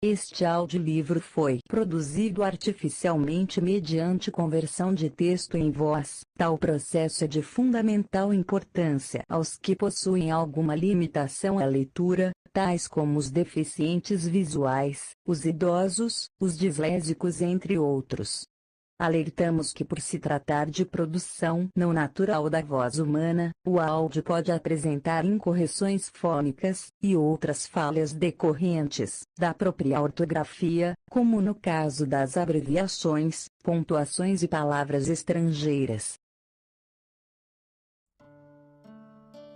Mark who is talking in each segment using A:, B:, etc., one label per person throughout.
A: Este audiolivro foi produzido artificialmente mediante conversão de texto em voz. Tal processo é de fundamental importância aos que possuem alguma limitação à leitura, tais como os deficientes visuais, os idosos, os dislésicos, entre outros. Alertamos que, por se tratar de produção não natural da voz humana, o áudio pode apresentar incorreções fônicas e outras falhas decorrentes da própria ortografia, como no caso das abreviações, pontuações e palavras estrangeiras.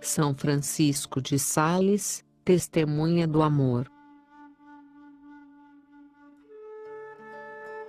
B: São Francisco de Sales, testemunha do amor.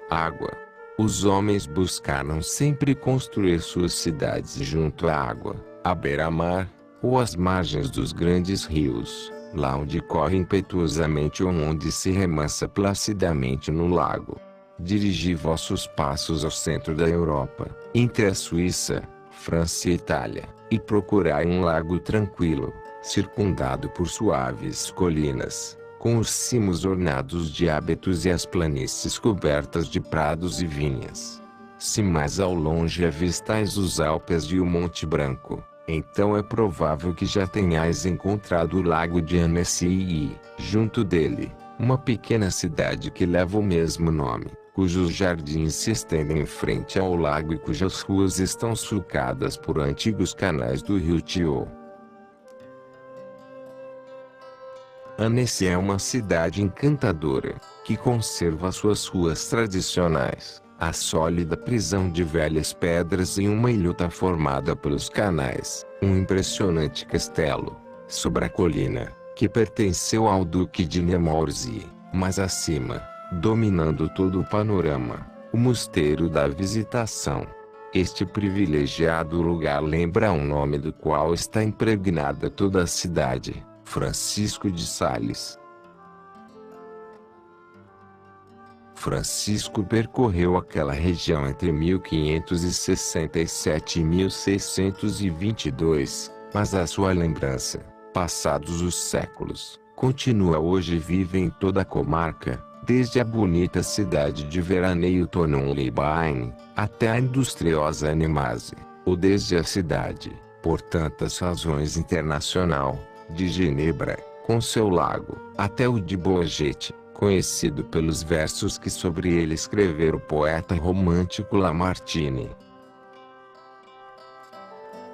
C: Água. Os homens buscaram sempre construir suas cidades junto à água, à beira-mar, ou às margens dos grandes rios, lá onde corre impetuosamente ou onde se remansa placidamente no lago. Dirigi vossos passos ao centro da Europa, entre a Suíça, França e Itália, e procurai um lago tranquilo, circundado por suaves colinas, com os cimos ornados de abetos e as planícies cobertas de prados e vinhas. Se mais ao longe avistais os Alpes e o Monte Branco, então é provável que já tenhais encontrado o lago de Annecy e, junto dele, uma pequena cidade que leva o mesmo nome, cujos jardins se estendem em frente ao lago e cujas ruas estão sulcadas por antigos canais do rio Thiou. Annecy é uma cidade encantadora, que conserva suas ruas tradicionais, a sólida prisão de velhas pedras em uma ilhuta formada pelos canais, um impressionante castelo, sobre a colina, que pertenceu ao Duque de Nemours e, mais acima, dominando todo o panorama, o Mosteiro da Visitação. Este privilegiado lugar lembra o nome do qual está impregnada toda a cidade: Francisco de Sales. Francisco percorreu aquela região entre 1567 e 1622, mas a sua lembrança, passados os séculos, continua hoje viva em toda a comarca, desde a bonita cidade de veraneio Thonon-les-Bains, até a industriosa Annemasse, ou desde a cidade, por tantas razões internacional, de Genebra, com seu lago, até o de Bourget, conhecido pelos versos que sobre ele escrevera o poeta romântico Lamartine.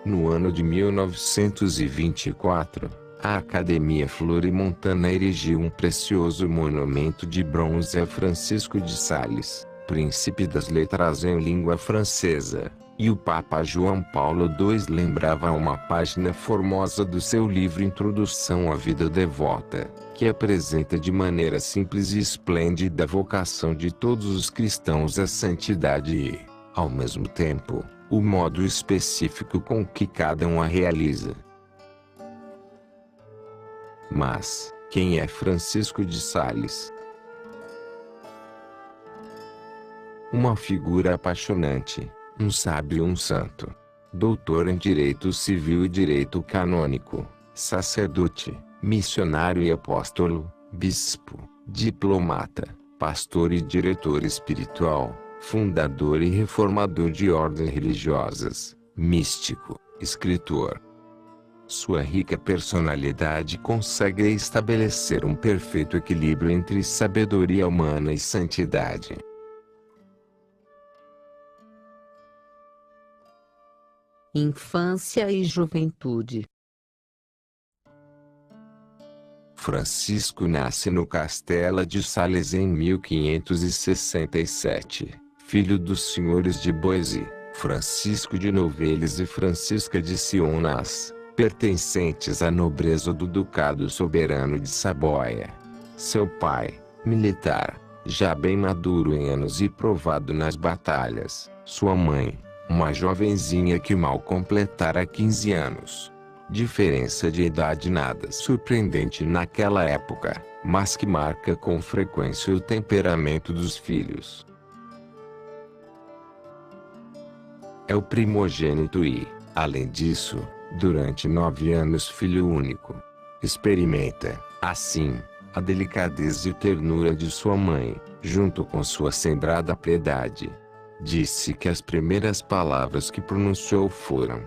C: No ano de 1924, a Academia Florimontana erigiu um precioso monumento de bronze a Francisco de Sales, príncipe das letras em língua francesa. E o Papa João Paulo II lembrava uma página formosa do seu livro Introdução à Vida Devota, que apresenta de maneira simples e esplêndida a vocação de todos os cristãos à santidade e, ao mesmo tempo, o modo específico com que cada um a realiza. Mas, quem é Francisco de Sales? Uma figura apaixonante, um sábio e um santo. Doutor em Direito Civil e Direito Canônico, sacerdote, missionário e apóstolo, bispo, diplomata, pastor e diretor espiritual, fundador e reformador de ordens religiosas, místico, escritor. Sua rica personalidade consegue estabelecer um perfeito equilíbrio entre sabedoria humana e santidade.
B: Infância e juventude.
C: Francisco nasce no Castelo de Sales em 1567, filho dos senhores de Boisy, Francisco de Novelles e Francisca de Sionas, pertencentes à nobreza do Ducado Soberano de Saboia. Seu pai, militar, já bem maduro em anos e provado nas batalhas, sua mãe, uma jovenzinha que mal completara 15 anos. Diferença de idade nada surpreendente naquela época, mas que marca com frequência o temperamento dos filhos. É o primogênito e, além disso, durante 9 anos filho único. Experimenta, assim, a delicadeza e ternura de sua mãe, junto com sua sembrada piedade. Disse que as primeiras palavras que pronunciou foram: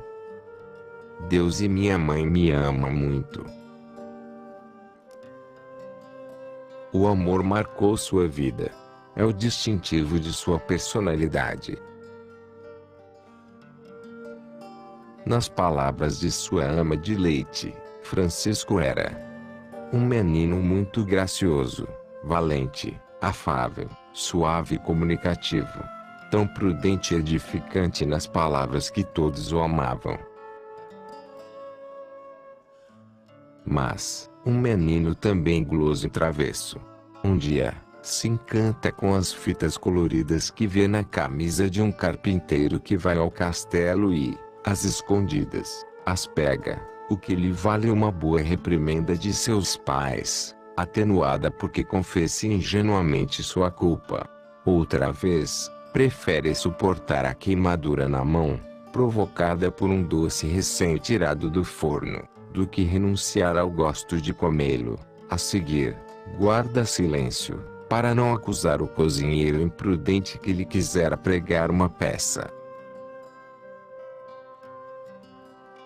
C: Deus e minha mãe me amam muito. O amor marcou sua vida. É o distintivo de sua personalidade. Nas palavras de sua ama de leite, Francisco era um menino muito gracioso, valente, afável, suave e comunicativo. Tão prudente e edificante nas palavras que todos o amavam. Mas, um menino também guloso e travesso. Um dia, se encanta com as fitas coloridas que vê na camisa de um carpinteiro que vai ao castelo e, às escondidas, as pega, o que lhe vale uma boa reprimenda de seus pais, atenuada porque confessa ingenuamente sua culpa. Outra vez, prefere suportar a queimadura na mão, provocada por um doce recém-tirado do forno, do que renunciar ao gosto de comê-lo. A seguir, guarda silêncio, para não acusar o cozinheiro imprudente que lhe quisera pregar uma peça.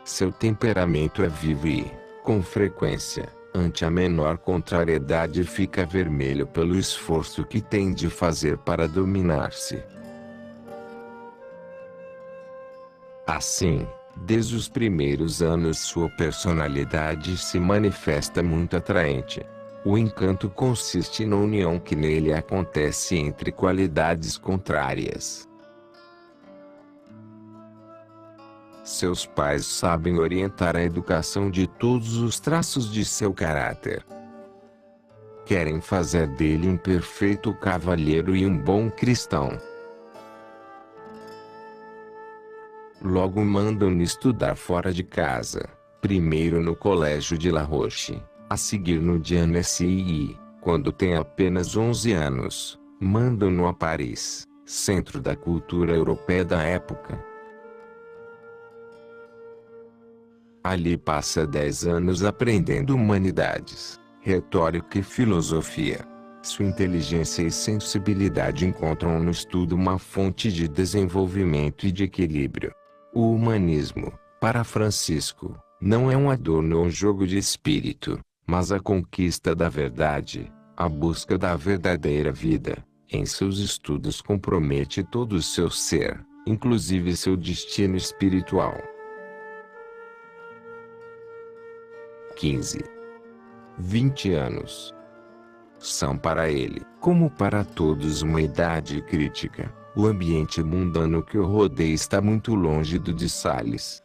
C: Seu temperamento é vivo e, com frequência, ante a menor contrariedade fica vermelho pelo esforço que tem de fazer para dominar-se. Assim, desde os primeiros anos sua personalidade se manifesta muito atraente. O encanto consiste na união que nele acontece entre qualidades contrárias. Seus pais sabem orientar a educação de todos os traços de seu caráter. Querem fazer dele um perfeito cavalheiro e um bom cristão. Logo mandam-lhe estudar fora de casa, primeiro no colégio de La Roche, a seguir no de Annecy e, quando tem apenas 11 anos, mandam-no a Paris, centro da cultura europeia da época. Ali passa 10 anos aprendendo humanidades, retórica e filosofia. Sua inteligência e sensibilidade encontram no estudo uma fonte de desenvolvimento e de equilíbrio. O humanismo, para Francisco, não é um adorno ou jogo de espírito, mas a conquista da verdade, a busca da verdadeira vida. Em seus estudos compromete todo o seu ser, inclusive seu destino espiritual. 15. 20 anos. São para ele, como para todos, uma idade crítica. O ambiente mundano que o rodeia está muito longe do de Sales.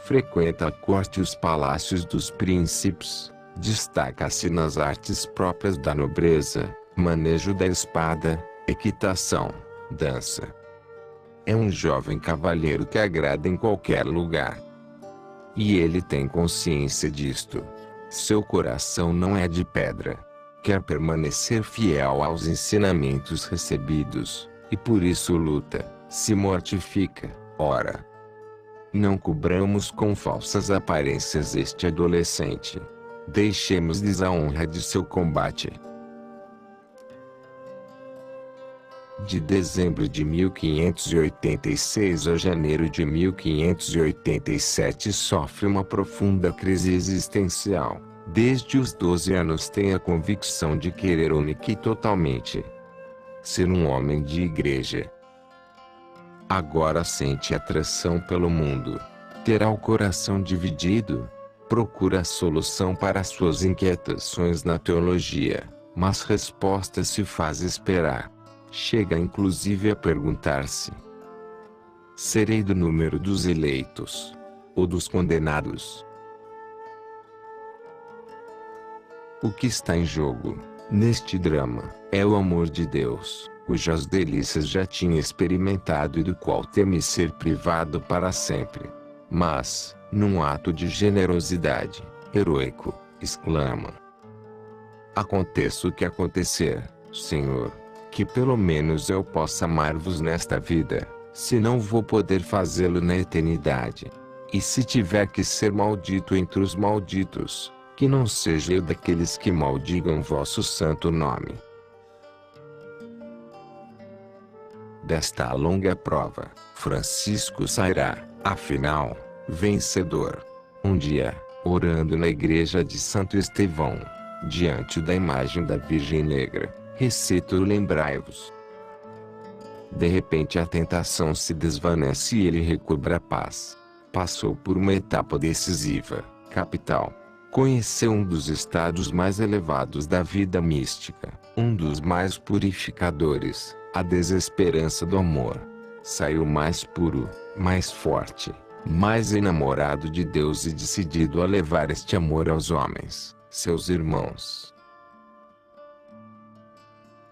C: Frequenta a corte e os palácios dos príncipes. Destaca-se nas artes próprias da nobreza, manejo da espada, equitação, dança. É um jovem cavalheiro que agrada em qualquer lugar. E ele tem consciência disto. Seu coração não é de pedra. Quer permanecer fiel aos ensinamentos recebidos, e por isso luta, se mortifica. Ora, não cobramos com falsas aparências este adolescente. Deixemos-lhes a honra de seu combate. De dezembro de 1586 a janeiro de 1587 sofre uma profunda crise existencial. Desde os 12 anos tem a convicção de querer única e totalmente ser um homem de igreja. Agora sente atração pelo mundo. Terá o coração dividido. Procura a solução para suas inquietações na teologia, mas resposta se faz esperar. Chega inclusive a perguntar-se: serei do número dos eleitos, ou dos condenados? O que está em jogo, neste drama, é o amor de Deus, cujas delícias já tinha experimentado e do qual teme ser privado para sempre. Mas, num ato de generosidade, heroico, exclama: aconteça o que acontecer, Senhor, que pelo menos eu possa amar-vos nesta vida, se não vou poder fazê-lo na eternidade. E se tiver que ser maldito entre os malditos, que não seja eu daqueles que maldigam vosso santo nome. Desta longa prova, Francisco sairá, afinal, vencedor. Um dia, orando na igreja de Santo Estevão, diante da imagem da Virgem Negra, recita o Lembrai-vos. De repente a tentação se desvanece e ele recobra a paz. Passou por uma etapa decisiva, capital. Conheceu um dos estados mais elevados da vida mística, um dos mais purificadores, a desesperança do amor. Saiu mais puro, mais forte, mais enamorado de Deus e decidido a levar este amor aos homens, seus irmãos.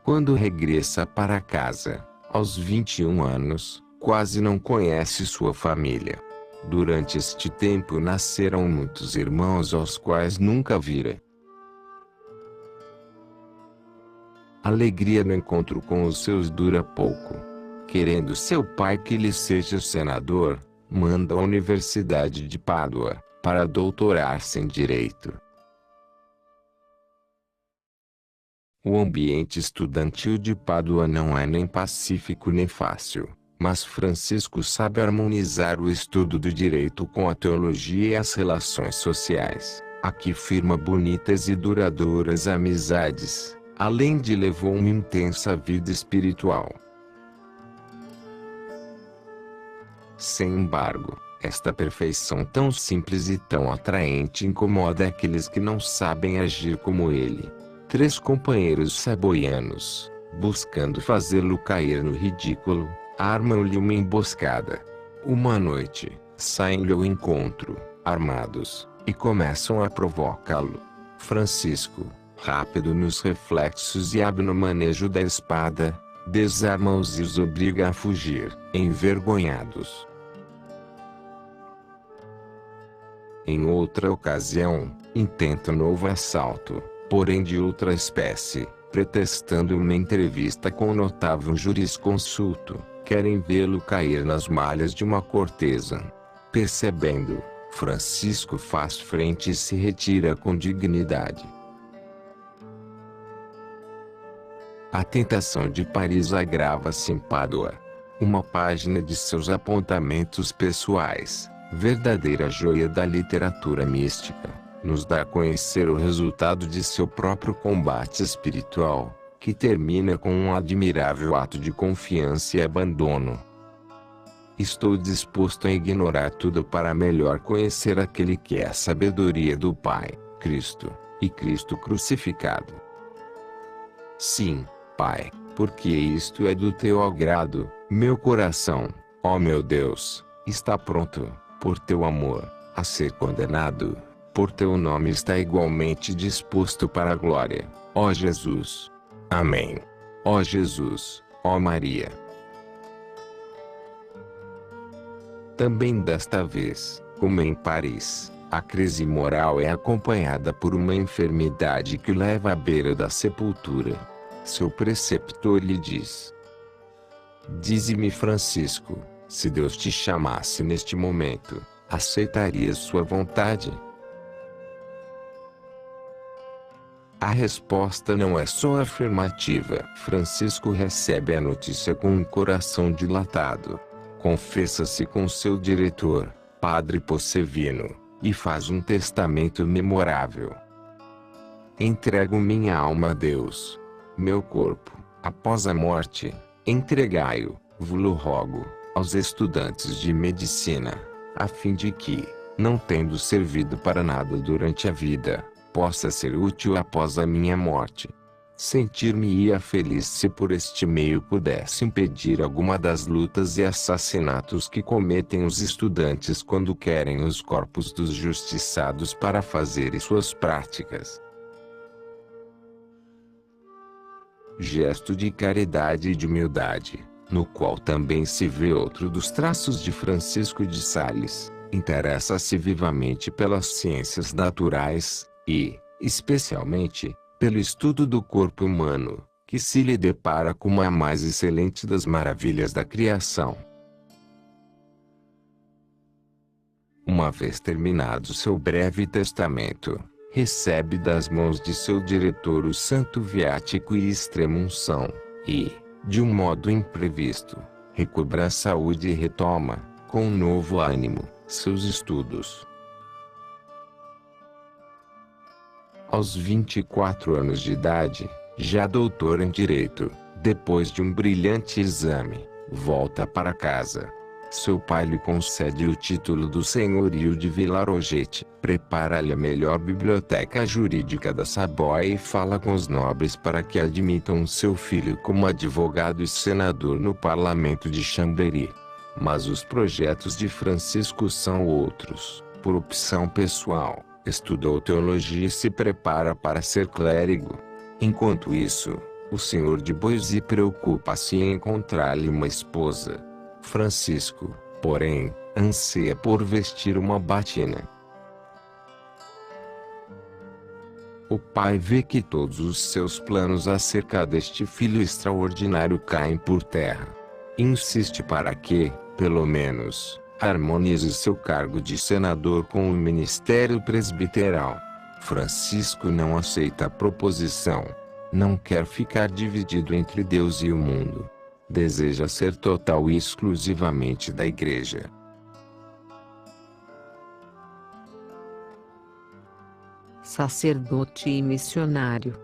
C: Quando regressa para casa, aos 21 anos, quase não conhece sua família. Durante este tempo nasceram muitos irmãos aos quais nunca vira. A alegria no encontro com os seus dura pouco. Querendo seu pai que lhe seja senador, manda à Universidade de Pádua, para doutorar-se em Direito. O ambiente estudantil de Pádua não é nem pacífico nem fácil, mas Francisco sabe harmonizar o estudo do direito com a teologia e as relações sociais. Aqui firma bonitas e duradouras amizades, além de levou uma intensa vida espiritual. Sem embargo, esta perfeição tão simples e tão atraente incomoda aqueles que não sabem agir como ele. 3 companheiros saboianos, buscando fazê-lo cair no ridículo, armam-lhe uma emboscada. Uma noite, saem-lhe ao encontro, armados, e começam a provocá-lo. Francisco, rápido nos reflexos e hábil no manejo da espada, desarma-os e os obriga a fugir, envergonhados. Em outra ocasião, intenta novo assalto, porém de outra espécie, pretextando uma entrevista com o notável jurisconsulto, querem vê-lo cair nas malhas de uma cortesã. Percebendo, Francisco faz frente e se retira com dignidade. A tentação de Paris agrava-se em Pádua. Uma página de seus apontamentos pessoais, verdadeira joia da literatura mística, nos dá a conhecer o resultado de seu próprio combate espiritual, que termina com um admirável ato de confiança e abandono. Estou disposto a ignorar tudo para melhor conhecer aquele que é a sabedoria do Pai, Cristo, e Cristo crucificado. Sim, Pai, porque isto é do teu agrado, meu coração, ó meu Deus, está pronto, por teu amor, a ser condenado. Por teu nome está igualmente disposto para a glória, ó Jesus. Amém. Ó Jesus, ó Maria. Também desta vez, como em Paris, a crise moral é acompanhada por uma enfermidade que leva à beira da sepultura. Seu preceptor lhe diz: Dize-me, Francisco, se Deus te chamasse neste momento, aceitarias sua vontade? A resposta não é só afirmativa. Francisco recebe a notícia com um coração dilatado. Confessa-se com seu diretor, Padre Possevino, e faz um testamento memorável. Entrego minha alma a Deus. Meu corpo, após a morte, entregai-o, vos-lo rogo, aos estudantes de medicina, a fim de que, não tendo servido para nada durante a vida, possa ser útil após a minha morte. Sentir-me-ia feliz se por este meio pudesse impedir alguma das lutas e assassinatos que cometem os estudantes quando querem os corpos dos justiçados para fazerem suas práticas. Gesto de caridade e de humildade, no qual também se vê outro dos traços de Francisco de Sales, interessa-se vivamente pelas ciências naturais, e, especialmente, pelo estudo do corpo humano, que se lhe depara como a mais excelente das maravilhas da criação. Uma vez terminado seu breve testamento, recebe das mãos de seu diretor o santo viático e extrema-unção, e, de um modo imprevisto, recobra a saúde e retoma, com um novo ânimo, seus estudos. Aos 24 anos de idade, já doutor em Direito, depois de um brilhante exame, volta para casa. Seu pai lhe concede o título do senhorio de Vilarogete, prepara-lhe a melhor biblioteca jurídica da Savoia e fala com os nobres para que admitam seu filho como advogado e senador no parlamento de Chambéry. Mas os projetos de Francisco são outros. Por opção pessoal, estudou teologia e se prepara para ser clérigo. Enquanto isso, o senhor de Boissy preocupa-se em encontrar-lhe uma esposa. Francisco, porém, anseia por vestir uma batina. O pai vê que todos os seus planos acerca deste filho extraordinário caem por terra. Insiste para que, pelo menos, harmonize seu cargo de senador com o ministério presbiteral. Francisco não aceita a proposição. Não quer ficar dividido entre Deus e o mundo. Deseja ser total e exclusivamente da Igreja.
B: Sacerdote e missionário.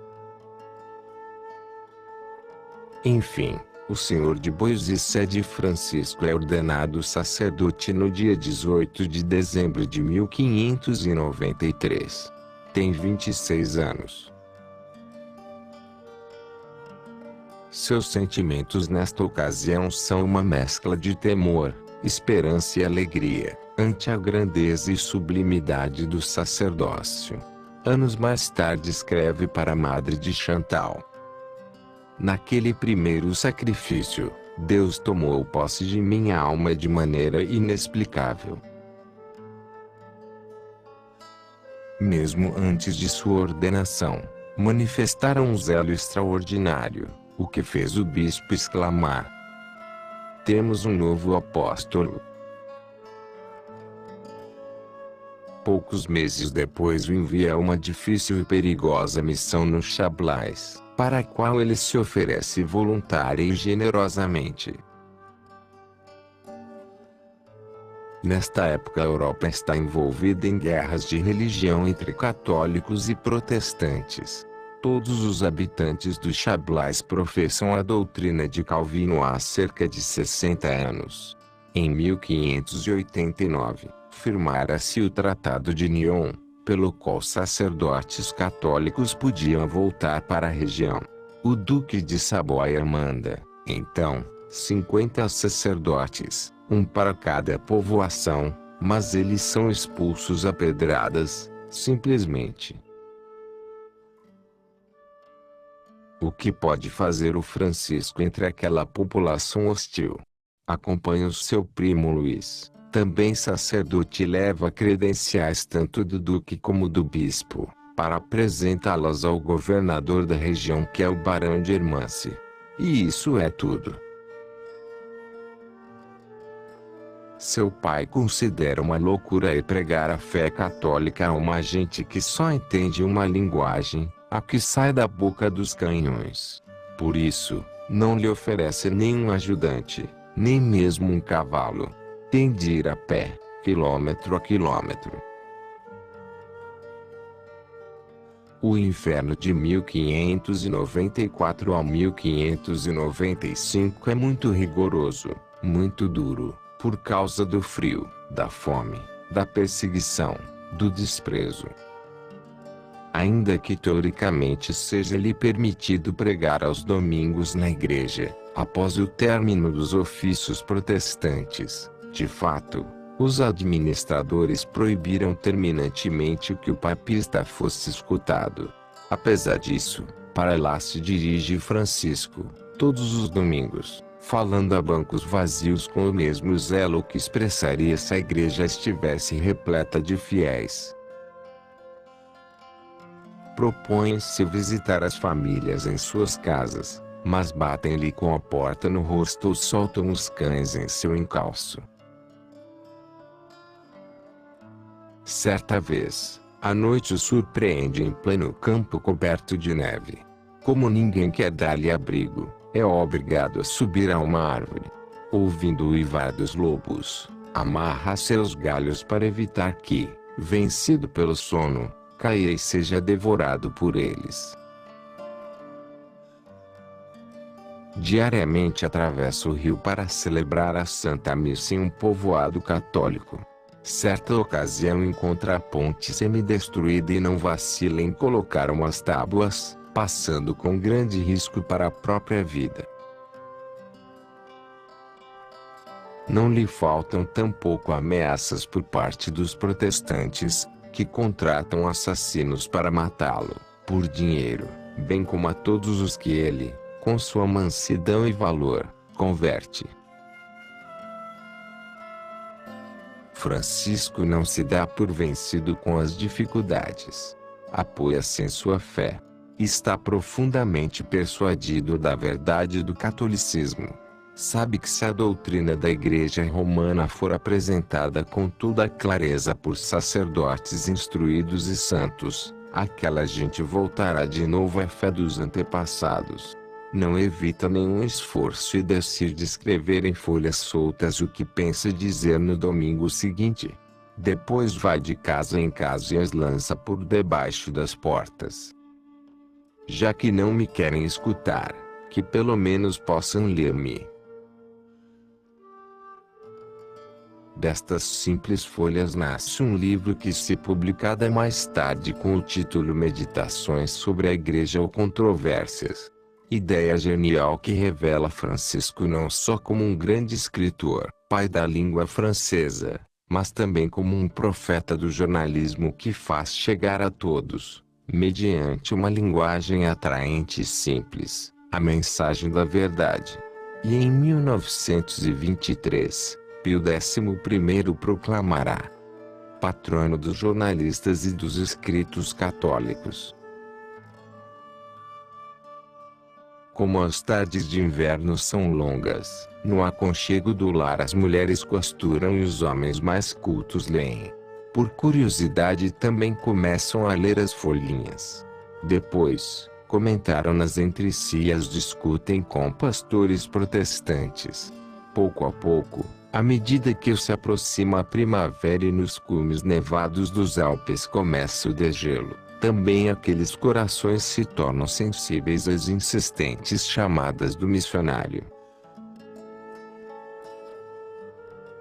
C: Enfim, o senhor de Boissy cede Francisco é ordenado sacerdote no dia 18 de dezembro de 1593. Tem 26 anos. Seus sentimentos nesta ocasião são uma mescla de temor, esperança e alegria, ante a grandeza e sublimidade do sacerdócio. Anos mais tarde escreve para a madre de Chantal. Naquele primeiro sacrifício, Deus tomou posse de minha alma de maneira inexplicável. Mesmo antes de sua ordenação, manifestaram um zelo extraordinário, o que fez o bispo exclamar: temos um novo apóstolo. Poucos meses depois o envia a uma difícil e perigosa missão no Chablais, para a qual ele se oferece voluntária e generosamente. Nesta época a Europa está envolvida em guerras de religião entre católicos e protestantes. Todos os habitantes do Chablais professam a doutrina de Calvino há cerca de 60 anos. Em 1589, firmara-se o Tratado de Nyon, pelo qual sacerdotes católicos podiam voltar para a região. O Duque de Savoia manda, então, 50 sacerdotes, um para cada povoação, mas eles são expulsos a pedradas, simplesmente. O que pode fazer o Francisco entre aquela população hostil? Acompanha o seu primo Luís, também sacerdote, e leva credenciais tanto do duque como do bispo, para apresentá-las ao governador da região, que é o barão de Hermance. E isso é tudo. Seu pai considera uma loucura pregar a fé católica a uma gente que só entende uma linguagem, a que sai da boca dos canhões. Por isso, não lhe oferece nenhum ajudante, nem mesmo um cavalo. Tem de ir a pé, quilômetro a quilômetro. O inverno de 1594 a 1595 é muito rigoroso, muito duro, por causa do frio, da fome, da perseguição, do desprezo. Ainda que teoricamente seja-lhe permitido pregar aos domingos na igreja, após o término dos ofícios protestantes, de fato, os administradores proibiram terminantemente que o papista fosse escutado. Apesar disso, para lá se dirige Francisco, todos os domingos, falando a bancos vazios com o mesmo zelo que expressaria se a igreja estivesse repleta de fiéis. Propõe-se visitar as famílias em suas casas, mas batem-lhe com a porta no rosto ou soltam os cães em seu encalço. Certa vez, A noite o surpreende em pleno campo coberto de neve. Como ninguém quer dar-lhe abrigo, é obrigado a subir a uma árvore. Ouvindo o uivar dos lobos, amarra seus galhos para evitar que, vencido pelo sono, caia e seja devorado por eles. Diariamente atravessa o rio para celebrar a Santa Missa em um povoado católico. Certa ocasião encontra a ponte semidestruída e não vacila em colocar umas tábuas, passando com grande risco para a própria vida. Não lhe faltam tampouco ameaças por parte dos protestantes, que contratam assassinos para matá-lo, por dinheiro, bem como a todos os que ele, com sua mansidão e valor, converte. Francisco não se dá por vencido com as dificuldades. Apoia-se em sua fé. Está profundamente persuadido da verdade do catolicismo. Sabe que se a doutrina da Igreja Romana for apresentada com toda a clareza por sacerdotes instruídos e santos, aquela gente voltará de novo à fé dos antepassados. Não evita nenhum esforço e decide escrever em folhas soltas o que pensa dizer no domingo seguinte. Depois vai de casa em casa e as lança por debaixo das portas. Já que não me querem escutar, que pelo menos possam ler-me. Destas simples folhas nasce um livro que se publicada mais tarde com o título Meditações sobre a Igreja ou Controvérsias. Ideia genial que revela Francisco não só como um grande escritor, pai da língua francesa, mas também como um profeta do jornalismo que faz chegar a todos, mediante uma linguagem atraente e simples, a mensagem da verdade. E em 1923, Pio XI proclamará patrono dos jornalistas e dos escritos católicos. Como as tardes de inverno são longas, no aconchego do lar as mulheres costuram e os homens mais cultos leem. Por curiosidade também começam a ler as folhinhas. Depois, comentaram-nas entre si e as discutem com pastores protestantes. Pouco a pouco, à medida que se aproxima a primavera e nos cumes nevados dos Alpes começa o degelo, também aqueles corações se tornam sensíveis às insistentes chamadas do missionário.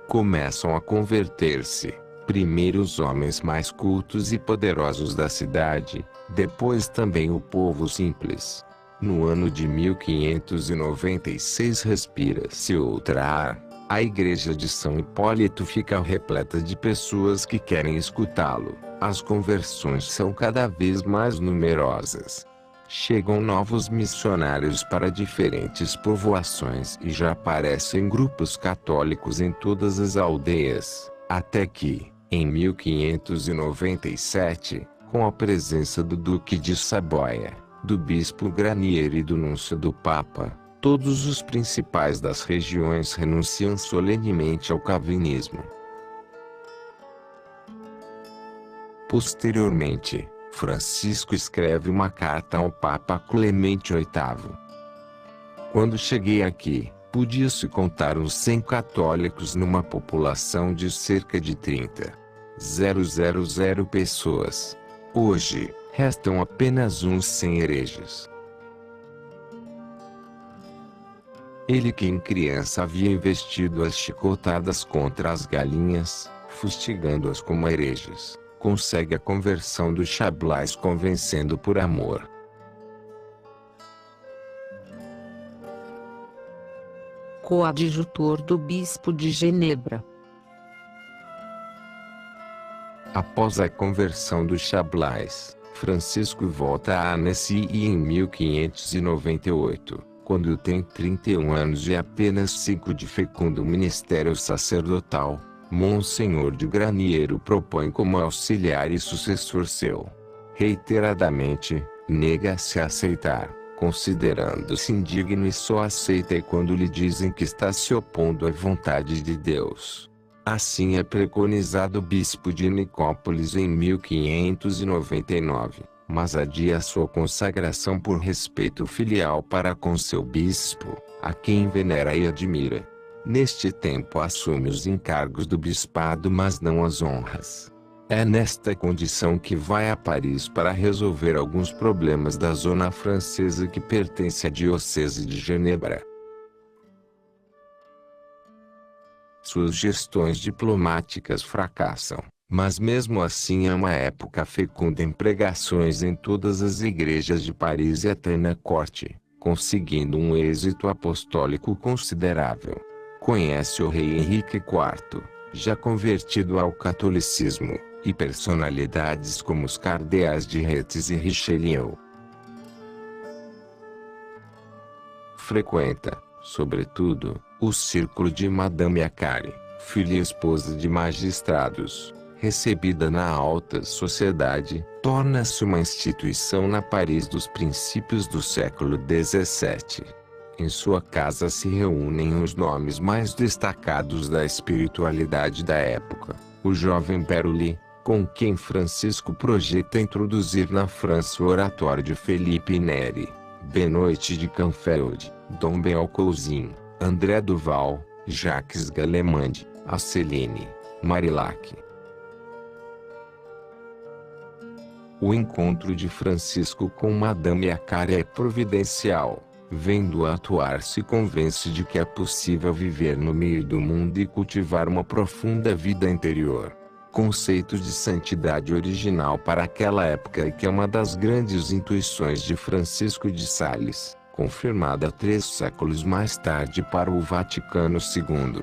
C: Começam a converter-se, primeiro os homens mais cultos e poderosos da cidade, depois também o povo simples. No ano de 1596 respira-se outra ar. A igreja de São Hipólito fica repleta de pessoas que querem escutá-lo. As conversões são cada vez mais numerosas. Chegam novos missionários para diferentes povoações e já aparecem grupos católicos em todas as aldeias, até que, em 1597, com a presença do Duque de Saboia, do Bispo Granier e do Núncio do Papa, todos os principais das regiões renunciam solenemente ao calvinismo. Posteriormente, Francisco escreve uma carta ao Papa Clemente VIII. Quando cheguei aqui, podia-se contar uns 100 católicos numa população de cerca de 30.000 pessoas. Hoje, restam apenas uns 100 hereges. Ele que em criança havia investido as chicotadas contra as galinhas, fustigando-as como hereges, consegue a conversão do Chablais convencendo por amor.
B: Coadjutor do Bispo de Genebra.
C: Após a conversão do Chablais, Francisco volta a Annecy e em 1598, quando tem 31 anos e apenas 5 de fecundo ministério sacerdotal, Monsenhor de Granier o propõe como auxiliar e sucessor seu. Reiteradamente, nega-se a aceitar, considerando-se indigno e só aceita quando lhe dizem que está se opondo à vontade de Deus. Assim é preconizado o bispo de Nicópolis em 1599, mas adia sua consagração por respeito filial para com seu bispo, a quem venera e admira. Neste tempo assume os encargos do bispado, mas não as honras. É nesta condição que vai a Paris para resolver alguns problemas da zona francesa que pertence à Diocese de Genebra. Suas gestões diplomáticas fracassam, mas mesmo assim é uma época fecunda em pregações em todas as igrejas de Paris e até na corte, conseguindo um êxito apostólico considerável. Conhece o rei Henrique IV, já convertido ao catolicismo, e personalidades como os cardeais de Retz e Richelieu. Frequenta, sobretudo, o círculo de Madame Acari, filha e esposa de magistrados. Recebida na alta sociedade, torna-se uma instituição na Paris dos princípios do século XVII. Em sua casa se reúnem os nomes mais destacados da espiritualidade da época. O jovem Beroli, com quem Francisco projeta introduzir na França o oratório de Felipe Neri, Benoit de Canfeld, Dom Belcouzin, André Duval, Jacques Gallemande, Asseline, Marillac. O encontro de Francisco com Madame Acari é providencial. Vendo-a atuar, se convence de que é possível viver no meio do mundo e cultivar uma profunda vida interior. Conceito de santidade original para aquela época e que é uma das grandes intuições de Francisco de Sales, confirmada 3 séculos mais tarde para o Vaticano II.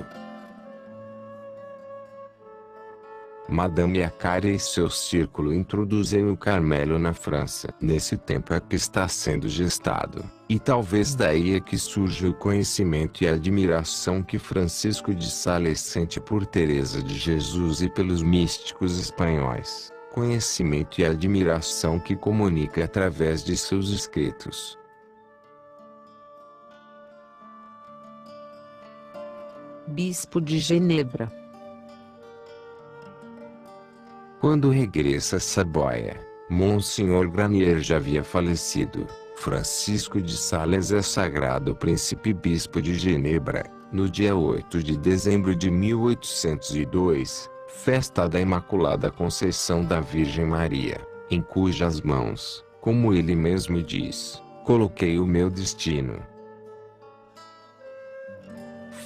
C: Madame Acari e seu círculo introduzem o Carmelo na França. Nesse tempo é que está sendo gestado, e talvez daí é que surge o conhecimento e a admiração que Francisco de Sales sente por Teresa de Jesus e pelos místicos espanhóis. Conhecimento e admiração que comunica através de seus escritos.
B: Bispo de Genebra.
C: Quando regressa a Saboia, Monsenhor Granier já havia falecido. Francisco de Sales é sagrado príncipe bispo de Genebra, no dia 8 de dezembro de 1802, festa da Imaculada Conceição da Virgem Maria, em cujas mãos, como ele mesmo diz, coloquei o meu destino.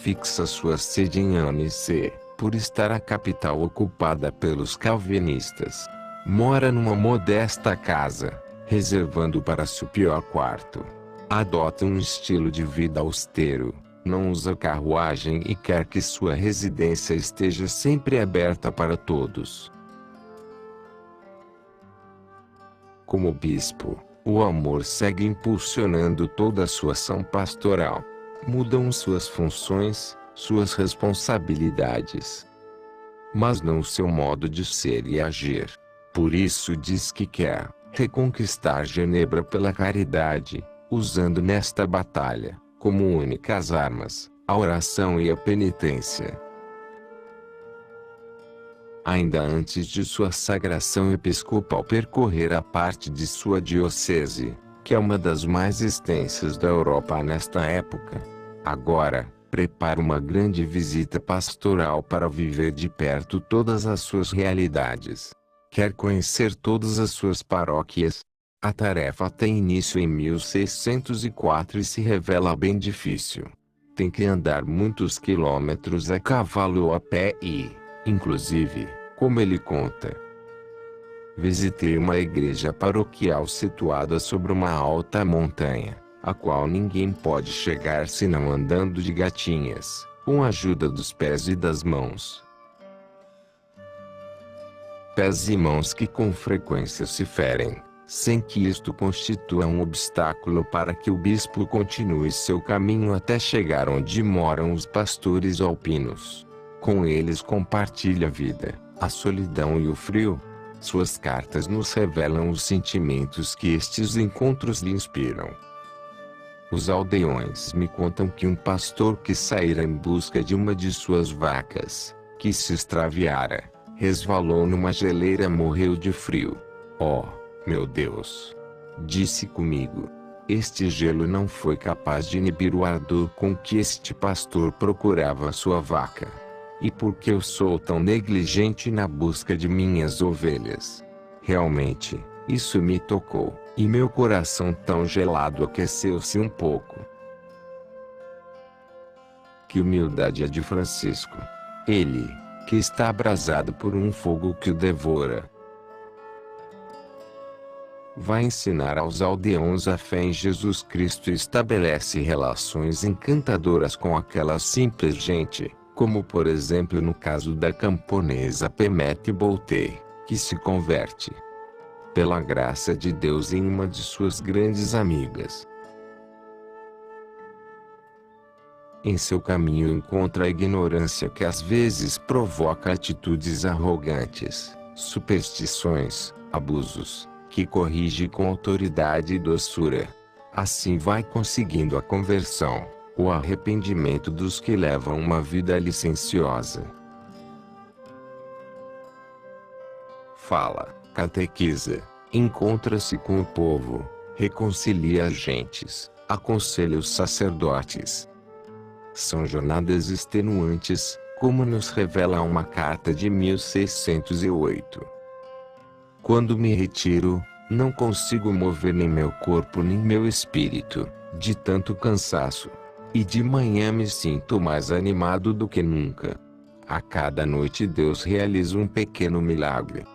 C: Fixa sua sede em Annecy, por estar a capital ocupada pelos calvinistas. Mora numa modesta casa, reservando para si o pior quarto. Adota um estilo de vida austero, não usa carruagem e quer que sua residência esteja sempre aberta para todos. Como bispo, o amor segue impulsionando toda a sua ação pastoral. Mudam suas funções, suas responsabilidades, mas não seu modo de ser e agir. Por isso diz que quer reconquistar Genebra pela caridade, usando nesta batalha, como únicas armas, a oração e a penitência. Ainda antes de sua sagração episcopal percorrer a parte de sua diocese, que é uma das mais extensas da Europa nesta época. Agora, prepara uma grande visita pastoral para viver de perto todas as suas realidades. Quer conhecer todas as suas paróquias? A tarefa tem início em 1604 e se revela bem difícil. Tem que andar muitos quilômetros a cavalo ou a pé e, inclusive, como ele conta, visitei uma igreja paroquial situada sobre uma alta montanha, a qual ninguém pode chegar senão andando de gatinhas, com a ajuda dos pés e das mãos. Pés e mãos que com frequência se ferem, sem que isto constitua um obstáculo para que o bispo continue seu caminho até chegar onde moram os pastores alpinos. Com eles compartilha a vida, a solidão e o frio. Suas cartas nos revelam os sentimentos que estes encontros lhe inspiram. Os aldeões me contam que um pastor que saíra em busca de uma de suas vacas, que se extraviara, resvalou numa geleira e morreu de frio. Oh, meu Deus! Disse comigo. Este gelo não foi capaz de inibir o ardor com que este pastor procurava sua vaca. E por que eu sou tão negligente na busca de minhas ovelhas? Realmente, isso me tocou, e meu coração tão gelado aqueceu-se um pouco. Que humildade a de Francisco! Ele, que está abrasado por um fogo que o devora, vai ensinar aos aldeões a fé em Jesus Cristo e estabelece relações encantadoras com aquela simples gente, como por exemplo no caso da camponesa Pemete Boltei, que se converte, pela graça de Deus, em uma de suas grandes amigas. Em seu caminho encontra a ignorância que às vezes provoca atitudes arrogantes, superstições, abusos, que corrige com autoridade e doçura. Assim vai conseguindo a conversão, o arrependimento dos que levam uma vida licenciosa. Fala, catequiza, encontra-se com o povo, reconcilia as gentes, aconselha os sacerdotes. São jornadas extenuantes, como nos revela uma carta de 1608. Quando me retiro, não consigo mover nem meu corpo nem meu espírito, de tanto cansaço. E de manhã me sinto mais animado do que nunca. A cada noite Deus realiza um pequeno milagre.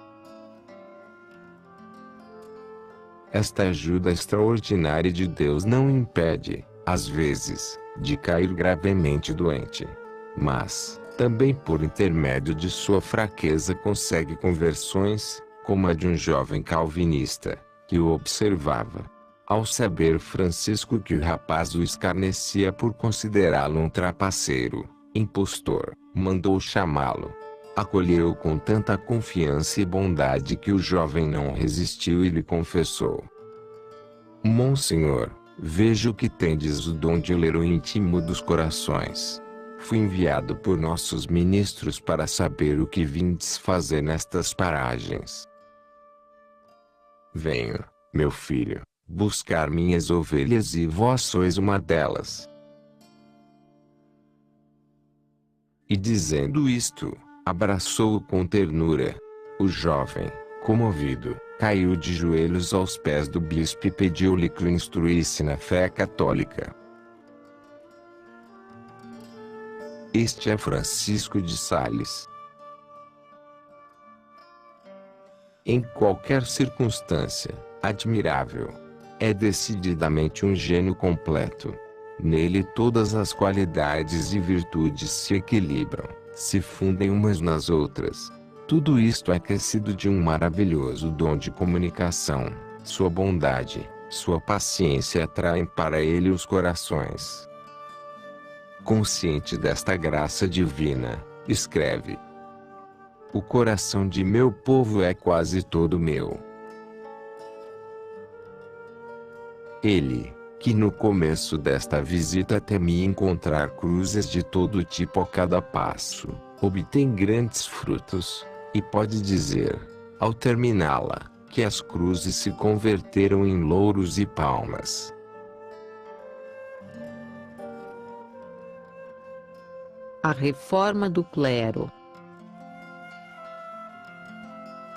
C: Esta ajuda extraordinária de Deus não impede, às vezes, de cair gravemente doente. Mas, também por intermédio de sua fraqueza consegue conversões, como a de um jovem calvinista, que o observava. Ao saber Francisco que o rapaz o escarnecia por considerá-lo um trapaceiro, impostor, mandou chamá-lo. Acolheu-o com tanta confiança e bondade que o jovem não resistiu e lhe confessou: Monsenhor, vejo que tendes o dom de ler o íntimo dos corações. Fui enviado por nossos ministros para saber o que vindes fazer nestas paragens. Venho, meu filho, buscar minhas ovelhas e vós sois uma delas. E dizendo isto, abraçou-o com ternura. O jovem, comovido, caiu de joelhos aos pés do bispo e pediu-lhe que o instruísse na fé católica. Este é Francisco de Sales. Em qualquer circunstância, admirável. É decididamente um gênio completo. Nele todas as qualidades e virtudes se equilibram, se fundem umas nas outras. Tudo isto é aquecido de um maravilhoso dom de comunicação. Sua bondade, sua paciência atraem para ele os corações. Consciente desta graça divina, escreve: O coração de meu povo é quase todo meu. Ele, que no começo desta visita temia encontrar cruzes de todo tipo a cada passo, obtém grandes frutos, e pode dizer, ao terminá-la, que as cruzes se converteram em louros e palmas.
B: A reforma do clero.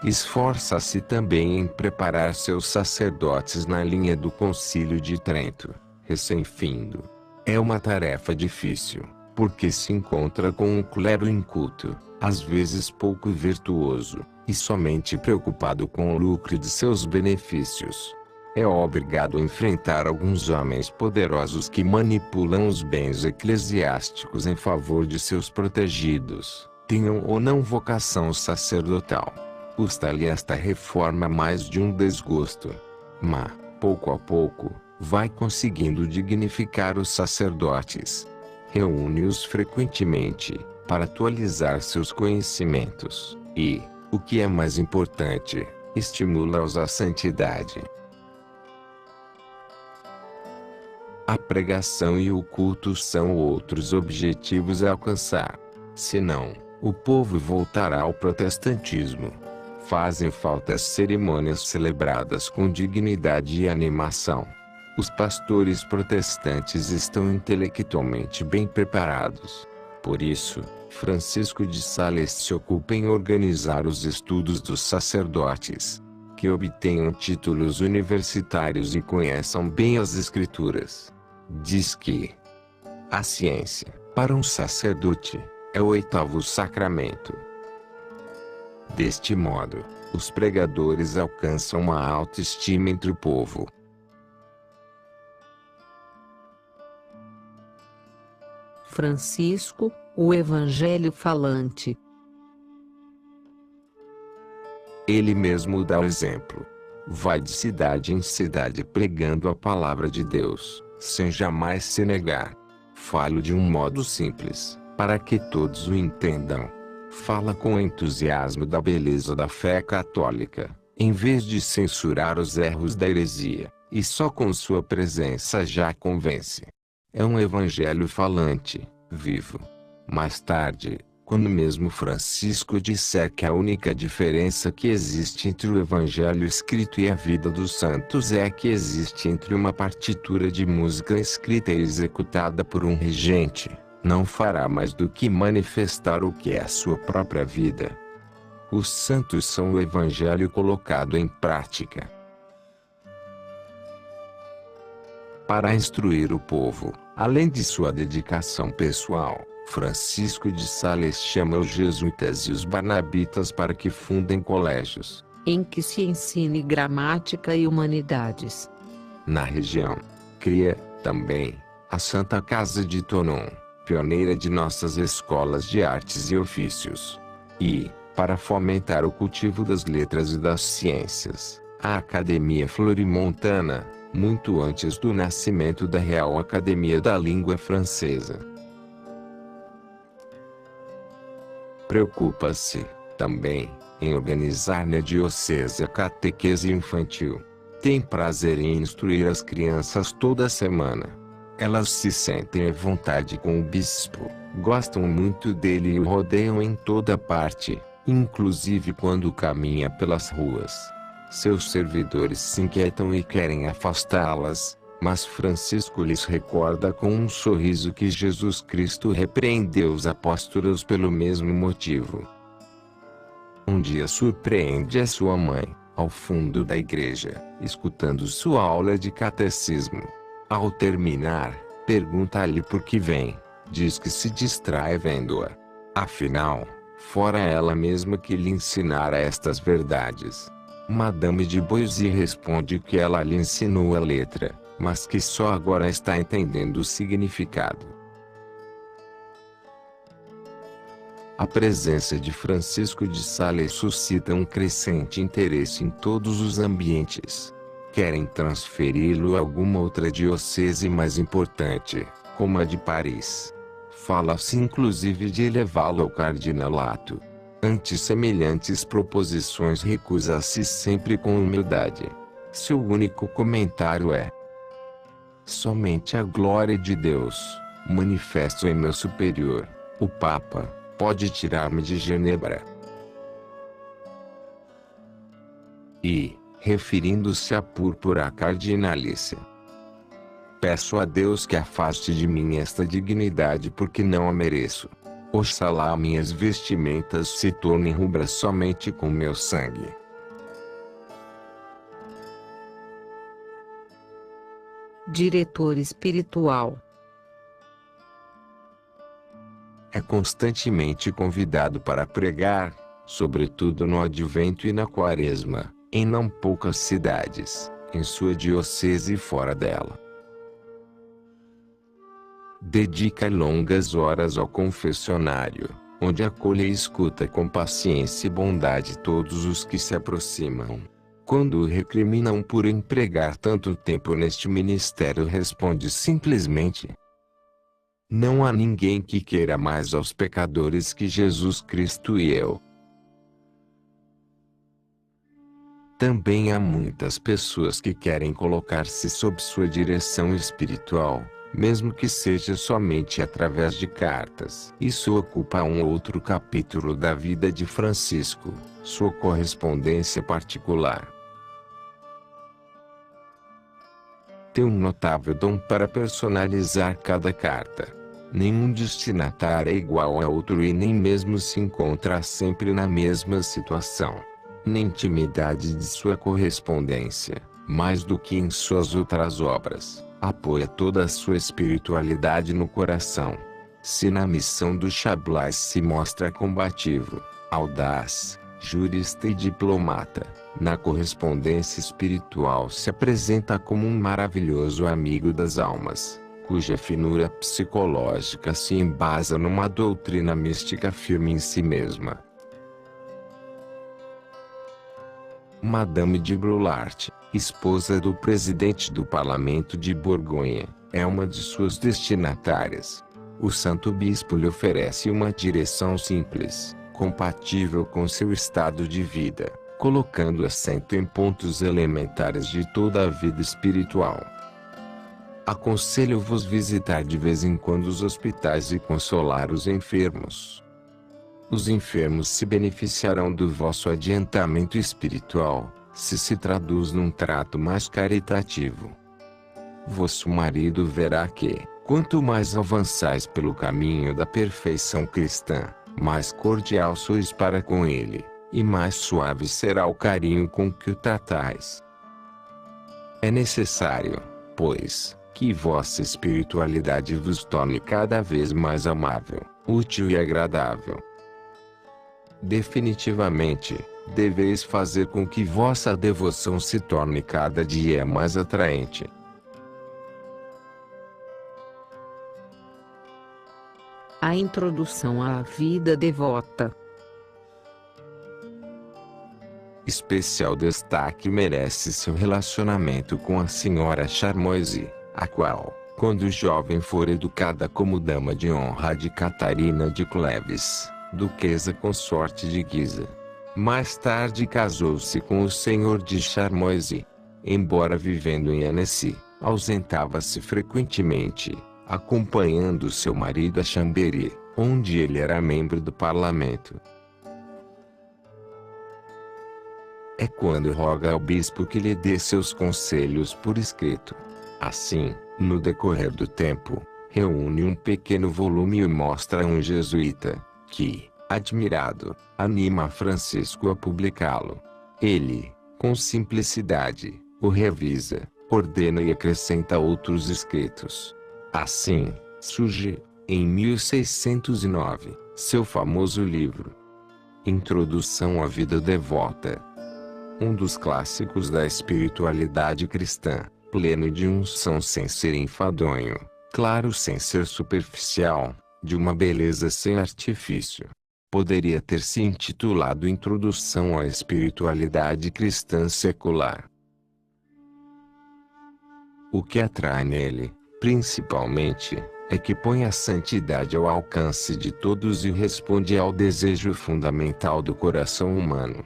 C: Esforça-se também em preparar seus sacerdotes na linha do Concílio de Trento, recém-findo. É uma tarefa difícil, porque se encontra com um clero inculto, às vezes pouco virtuoso, e somente preocupado com o lucro de seus benefícios. É obrigado a enfrentar alguns homens poderosos que manipulam os bens eclesiásticos em favor de seus protegidos, tenham ou não vocação sacerdotal. Custa-lhe esta reforma mais de um desgosto. Mas, pouco a pouco, vai conseguindo dignificar os sacerdotes. Reúne-os frequentemente, para atualizar seus conhecimentos, e, o que é mais importante, estimula-os à santidade. A pregação e o culto são outros objetivos a alcançar. Senão, o povo voltará ao protestantismo. Fazem falta as cerimônias celebradas com dignidade e animação. Os pastores protestantes estão intelectualmente bem preparados. Por isso, Francisco de Sales se ocupa em organizar os estudos dos sacerdotes, que obtenham títulos universitários e conheçam bem as Escrituras. Diz que a ciência, para um sacerdote, é o 8º sacramento. Deste modo, os pregadores alcançam uma autoestima entre o povo.
B: Francisco, o Evangelho falante.
C: Ele mesmo dá o exemplo. Vai de cidade em cidade pregando a palavra de Deus, sem jamais se negar. Falo de um modo simples, para que todos o entendam. Fala com entusiasmo da beleza da fé católica, em vez de censurar os erros da heresia, e só com sua presença já convence. É um evangelho falante, vivo. Mais tarde, quando mesmo Francisco disser que a única diferença que existe entre o evangelho escrito e a vida dos santos é a que existe entre uma partitura de música escrita e executada por um regente, não fará mais do que manifestar o que é a sua própria vida. Os santos são o evangelho colocado em prática. Para instruir o povo, além de sua dedicação pessoal, Francisco de Sales chama os jesuítas e os barnabitas para que fundem colégios,
B: em que se ensine gramática e humanidades.
C: Na região, cria, também, a Santa Casa de Thonon, pioneira de nossas escolas de artes e ofícios. E, para fomentar o cultivo das letras e das ciências, a Academia Florimontana, muito antes do nascimento da Real Academia da Língua Francesa. Preocupa-se, também, em organizar na diocese a catequese infantil. Tem prazer em instruir as crianças toda semana. Elas se sentem à vontade com o bispo, gostam muito dele e o rodeiam em toda parte, inclusive quando caminha pelas ruas. Seus servidores se inquietam e querem afastá-las, mas Francisco lhes recorda com um sorriso que Jesus Cristo repreendeu os apóstolos pelo mesmo motivo. Um dia surpreende a sua mãe, ao fundo da igreja, escutando sua aula de catecismo. Ao terminar, pergunta-lhe por que vem. Diz que se distrai vendo-a. Afinal, fora ela mesma que lhe ensinara estas verdades. Madame de Boissy responde que ela lhe ensinou a letra, mas que só agora está entendendo o significado. A presença de Francisco de Sales suscita um crescente interesse em todos os ambientes. Querem transferi-lo a alguma outra diocese mais importante, como a de Paris. Fala-se inclusive de elevá-lo ao cardinalato. Ante semelhantes proposições recusa-se sempre com humildade. Seu único comentário é: somente a glória de Deus, manifesto em meu superior, o Papa, pode tirar-me de Genebra. E, referindo-se à púrpura cardinalícia: peço a Deus que afaste de mim esta dignidade porque não a mereço. Oxalá minhas vestimentas se tornem rubras somente com meu sangue.
B: Diretor espiritual.
C: É constantemente convidado para pregar, sobretudo no Advento e na Quaresma, em não poucas cidades, em sua diocese e fora dela. Dedica longas horas ao confessionário, onde acolhe e escuta com paciência e bondade todos os que se aproximam. Quando o recriminam por empregar tanto tempo neste ministério, responde simplesmente: não há ninguém que queira mais aos pecadores que Jesus Cristo e eu. Também há muitas pessoas que querem colocar-se sob sua direção espiritual, mesmo que seja somente através de cartas. Isso ocupa um outro capítulo da vida de Francisco, sua correspondência particular. Tem um notável dom para personalizar cada carta. Nenhum destinatário é igual a outro e nem mesmo se encontra sempre na mesma situação. Na intimidade de sua correspondência, mais do que em suas outras obras, apoia toda a sua espiritualidade no coração. Se na missão do Chablais se mostra combativo, audaz, jurista e diplomata, na correspondência espiritual se apresenta como um maravilhoso amigo das almas, cuja finura psicológica se embasa numa doutrina mística firme em si mesma. Madame de Brulart, esposa do presidente do Parlamento de Borgonha, é uma de suas destinatárias. O Santo Bispo lhe oferece uma direção simples, compatível com seu estado de vida, colocando acento em pontos elementares de toda a vida espiritual. Aconselho-vos visitar de vez em quando os hospitais e consolar os enfermos. Os enfermos se beneficiarão do vosso adiantamento espiritual, se traduz num trato mais caritativo. Vosso marido verá que, quanto mais avançais pelo caminho da perfeição cristã, mais cordial sois para com ele, e mais suave será o carinho com que o tratais. É necessário, pois, que vossa espiritualidade vos torne cada vez mais amável, útil e agradável. Definitivamente, deveis fazer com que vossa devoção se torne cada dia mais atraente.
B: A introdução à vida devota.
C: Especial destaque merece seu relacionamento com a senhora Charmoise, a qual, quando jovem, for educada como dama de honra de Catarina de Cleves, duquesa consorte de Guisa. Mais tarde casou-se com o senhor de Charmoise. Embora vivendo em Annecy, ausentava-se frequentemente, acompanhando seu marido a Chambéry, onde ele era membro do parlamento. É quando roga ao bispo que lhe dê seus conselhos por escrito. Assim, no decorrer do tempo, reúne um pequeno volume e mostra a um jesuíta, que, admirado, anima Francisco a publicá-lo. Ele, com simplicidade, o revisa, ordena e acrescenta outros escritos. Assim, surge, em 1609, seu famoso livro Introdução à Vida Devota. Um dos clássicos da espiritualidade cristã, pleno de unção sem ser enfadonho, claro sem ser superficial, de uma beleza sem artifício. Poderia ter se intitulado Introdução à Espiritualidade Cristã Secular. O que atrai nele, principalmente, é que põe a santidade ao alcance de todos e responde ao desejo fundamental do coração humano.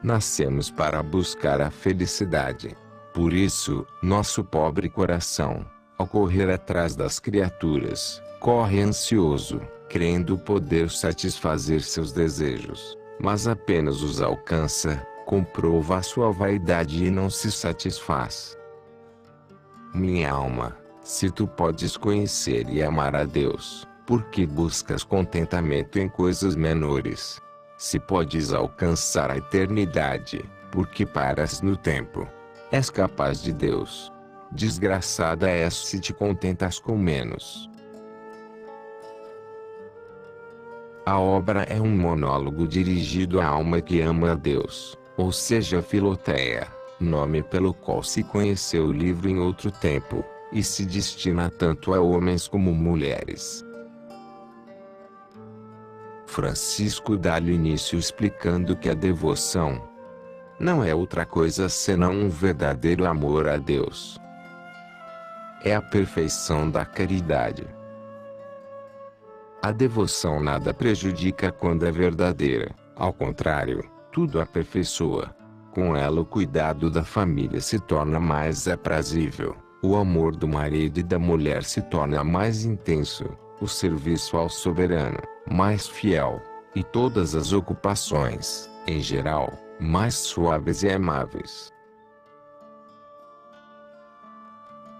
C: Nascemos para buscar a felicidade. Por isso, nosso pobre coração, ao correr atrás das criaturas, corre ansioso, crendo poder satisfazer seus desejos, mas apenas os alcança, comprova a sua vaidade e não se satisfaz. Minha alma, se tu podes conhecer e amar a Deus, por que buscas contentamento em coisas menores? Se podes alcançar a eternidade, por que paras no tempo? És capaz de Deus. Desgraçada és se te contentas com menos. A obra é um monólogo dirigido à alma que ama a Deus, ou seja, Filoteia, nome pelo qual se conheceu o livro em outro tempo, e se destina tanto a homens como mulheres. Francisco dá-lhe início explicando que a devoção não é outra coisa senão um verdadeiro amor a Deus. É a perfeição da caridade. A devoção nada prejudica quando é verdadeira, ao contrário, tudo aperfeiçoa. Com ela o cuidado da família se torna mais aprazível, O amor do marido e da mulher se torna mais intenso, o serviço ao soberano, mais fiel, e todas as ocupações, em geral, mais suaves e amáveis.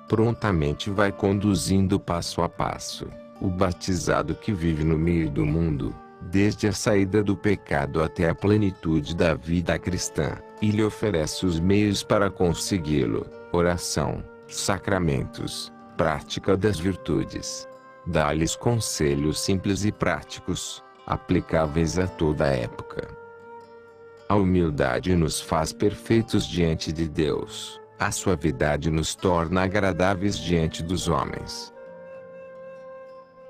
C: Prontamente vai conduzindo passo a passo, o batizado que vive no meio do mundo, desde a saída do pecado até a plenitude da vida cristã, e lhe oferece os meios para consegui-lo: oração, sacramentos, prática das virtudes. Dá-lhes conselhos simples e práticos, aplicáveis a toda a época. A humildade nos faz perfeitos diante de Deus, a suavidade nos torna agradáveis diante dos homens.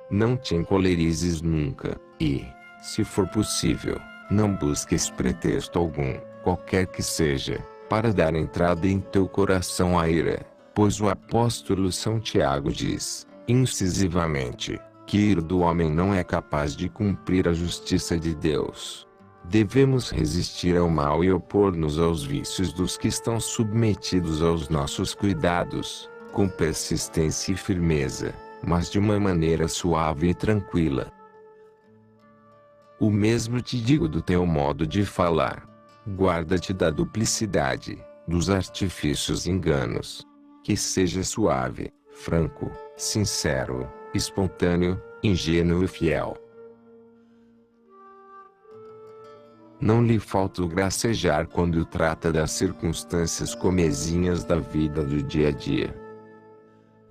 C: Não te encolerizes nunca, e, se for possível, não busques pretexto algum, qualquer que seja, para dar entrada em teu coração à ira, pois o apóstolo São Tiago diz, incisivamente, que a ira do homem não é capaz de cumprir a justiça de Deus. Devemos resistir ao mal e opor-nos aos vícios dos que estão submetidos aos nossos cuidados, com persistência e firmeza, mas de uma maneira suave e tranquila. O mesmo te digo do teu modo de falar. Guarda-te da duplicidade, dos artifícios e enganos. Que seja suave, franco, sincero, espontâneo, ingênuo e fiel. Não lhe falta o gracejar quando trata das circunstâncias comezinhas da vida do dia a dia.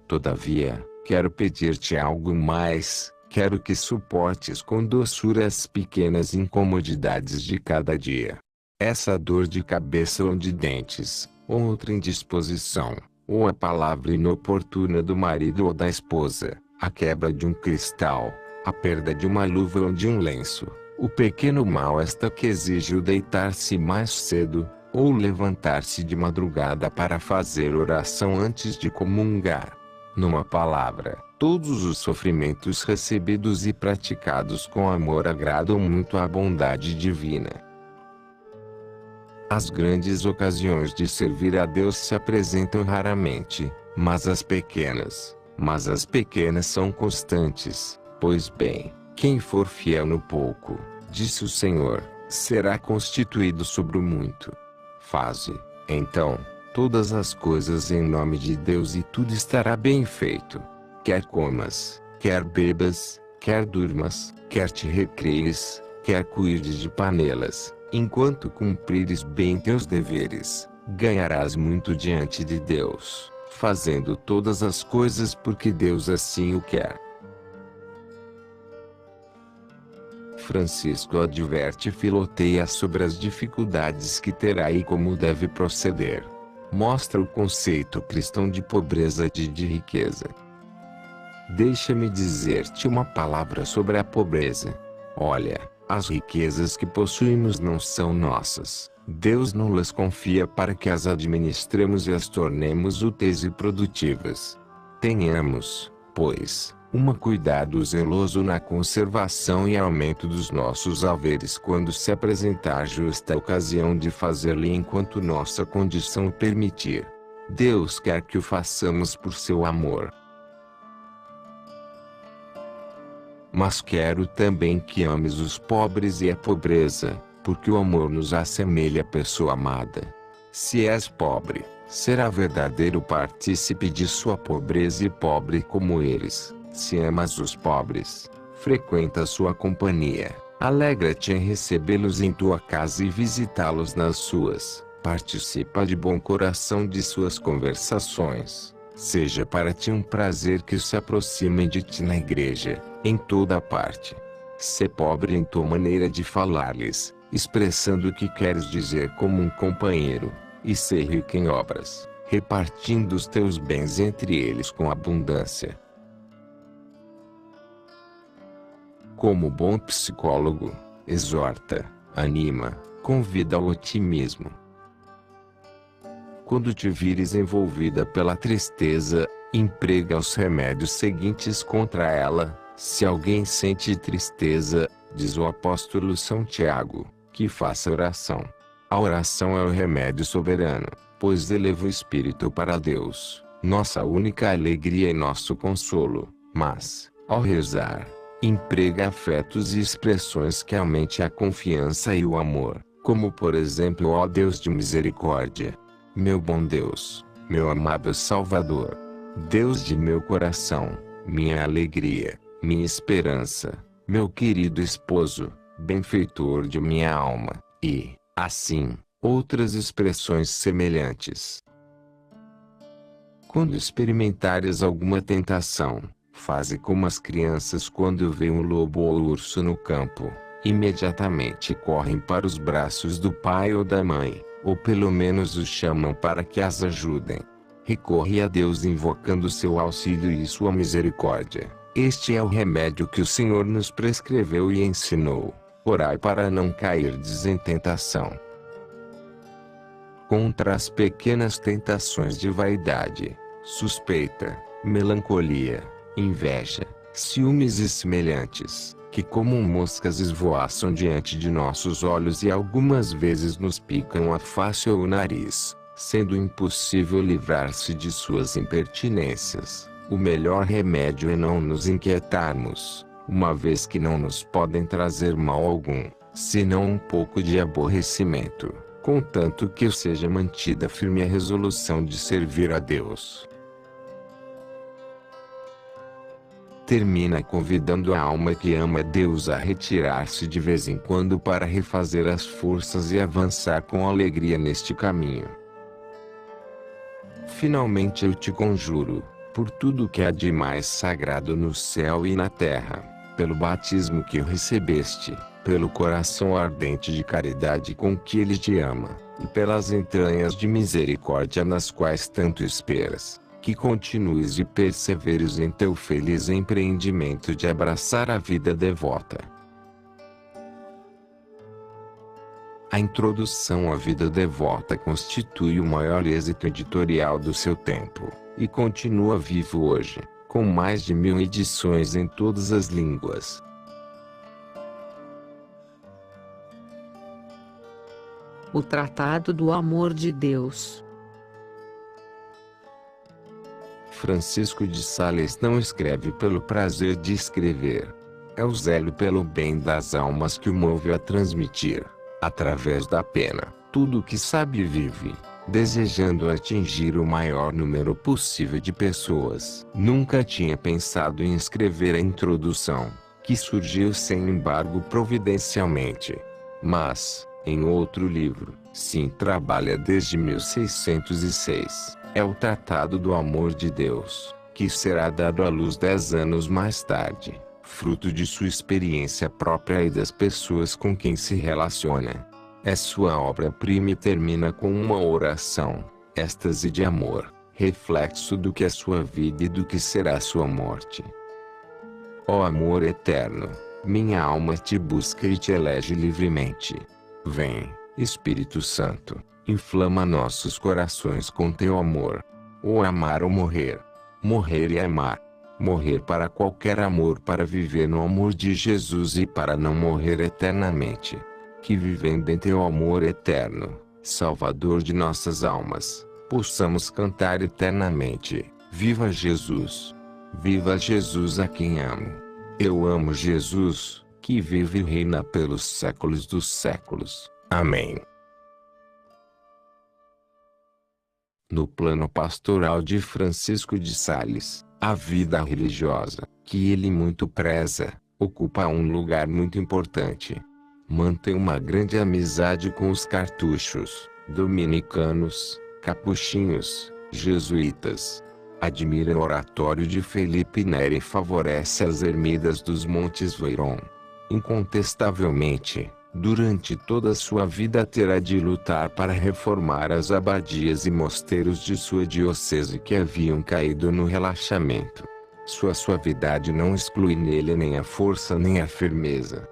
C: Todavia, quero pedir-te algo mais, quero que suportes com doçura as pequenas incomodidades de cada dia. Essa dor de cabeça ou de dentes, ou outra indisposição, ou a palavra inoportuna do marido ou da esposa, a quebra de um cristal, a perda de uma luva ou de um lenço, o pequeno mal esta que exige o deitar-se mais cedo, ou levantar-se de madrugada para fazer oração antes de comungar. Numa palavra, todos os sofrimentos recebidos e praticados com amor agradam muito à bondade divina. As grandes ocasiões de servir a Deus se apresentam raramente, mas as pequenas são constantes. Pois bem, quem for fiel no pouco, disse o Senhor, será constituído sobre o muito. Faze, então, todas as coisas em nome de Deus e tudo estará bem feito. Quer comas, quer bebas, quer durmas, quer te recreies, quer cuides de panelas, enquanto cumprires bem teus deveres, ganharás muito diante de Deus, fazendo todas as coisas porque Deus assim o quer. Francisco adverte Filoteia sobre as dificuldades que terá e como deve proceder. Mostra o conceito cristão de pobreza e de riqueza. Deixa-me dizer-te uma palavra sobre a pobreza. Olha, as riquezas que possuímos não são nossas. Deus nos confia para que as administremos e as tornemos úteis e produtivas. Tenhamos, pois, cuidado zeloso na conservação e aumento dos nossos haveres quando se apresentar justa ocasião de fazê-lo enquanto nossa condição o permitir. Deus quer que o façamos por seu amor. Mas quero também que ames os pobres e a pobreza, porque o amor nos assemelha à pessoa amada. Se és pobre, será verdadeiro partícipe de sua pobreza e pobre como eles. Se amas os pobres, frequenta sua companhia, alegra-te em recebê-los em tua casa e visitá-los nas suas, participa de bom coração de suas conversações, seja para ti um prazer que se aproximem de ti na igreja, em toda parte. Sê pobre em tua maneira de falar-lhes, expressando o que queres dizer como um companheiro, e sê rico em obras, repartindo os teus bens entre eles com abundância. Como bom psicólogo, exorta, anima, convida ao otimismo. Quando te vires envolvida pela tristeza, emprega os remédios seguintes contra ela. Se alguém sente tristeza, diz o apóstolo São Tiago, que faça oração. A oração é o remédio soberano, pois eleva o espírito para Deus, nossa única alegria e nosso consolo, mas, ao rezar, emprega afetos e expressões que aumentem a confiança e o amor, como por exemplo: ó Deus de misericórdia, meu bom Deus, meu amável Salvador, Deus de meu coração, minha alegria, minha esperança, meu querido esposo, benfeitor de minha alma, e, assim, outras expressões semelhantes. Quando experimentares alguma tentação, faze como as crianças quando veem um lobo ou urso no campo, imediatamente correm para os braços do pai ou da mãe, ou pelo menos os chamam para que as ajudem. Recorre a Deus invocando seu auxílio e sua misericórdia. Este é o remédio que o Senhor nos prescreveu e ensinou. Orai para não cairdes em tentação. Contra as pequenas tentações de vaidade, suspeita, melancolia, inveja, ciúmes e semelhantes, que como moscas esvoaçam diante de nossos olhos e algumas vezes nos picam a face ou o nariz, sendo impossível livrar-se de suas impertinências, o melhor remédio é não nos inquietarmos, uma vez que não nos podem trazer mal algum, senão um pouco de aborrecimento, contanto que seja mantida firme a resolução de servir a Deus. Termina convidando a alma que ama Deus a retirar-se de vez em quando para refazer as forças e avançar com alegria neste caminho. Finalmente eu te conjuro, por tudo que há de mais sagrado no céu e na terra, pelo batismo que recebeste, pelo coração ardente de caridade com que Ele te ama, e pelas entranhas de misericórdia nas quais tanto esperas, que continues e perseveres em teu feliz empreendimento de abraçar a vida devota. A introdução à vida devota constitui o maior êxito editorial do seu tempo, e continua vivo hoje, com mais de 1000 edições em todas as línguas.
B: O Tratado do Amor de Deus.
C: Francisco de Sales não escreve pelo prazer de escrever. É o zelo pelo bem das almas que o move a transmitir, através da pena, tudo o que sabe e vive, desejando atingir o maior número possível de pessoas. Nunca tinha pensado em escrever a introdução, que surgiu sem embargo providencialmente. Mas, em outro livro, sim, trabalha desde 1606. É o Tratado do Amor de Deus, que será dado à luz 10 anos mais tarde, fruto de sua experiência própria e das pessoas com quem se relaciona. É sua obra-prima e termina com uma oração, êxtase de amor, reflexo do que é sua vida e do que será sua morte. Ó amor eterno, minha alma te busca e te elege livremente. Vem, Espírito Santo, inflama nossos corações com teu amor. Ou amar ou morrer. Morrer e amar. Morrer para qualquer amor, para viver no amor de Jesus e para não morrer eternamente. Que vivendo em teu amor eterno, Salvador de nossas almas, possamos cantar eternamente: Viva Jesus! Viva Jesus a quem amo! Eu amo Jesus, que vive e reina pelos séculos dos séculos. Amém. No plano pastoral de Francisco de Sales, a vida religiosa, que ele muito preza, ocupa um lugar muito importante. Mantém uma grande amizade com os cartuchos, dominicanos, capuchinhos, jesuítas. Admira o oratório de Felipe Neri e favorece as ermidas dos Montes Veyron. Incontestavelmente, durante toda a sua vida terá de lutar para reformar as abadias e mosteiros de sua diocese que haviam caído no relaxamento. Sua suavidade não exclui nele nem a força nem a firmeza.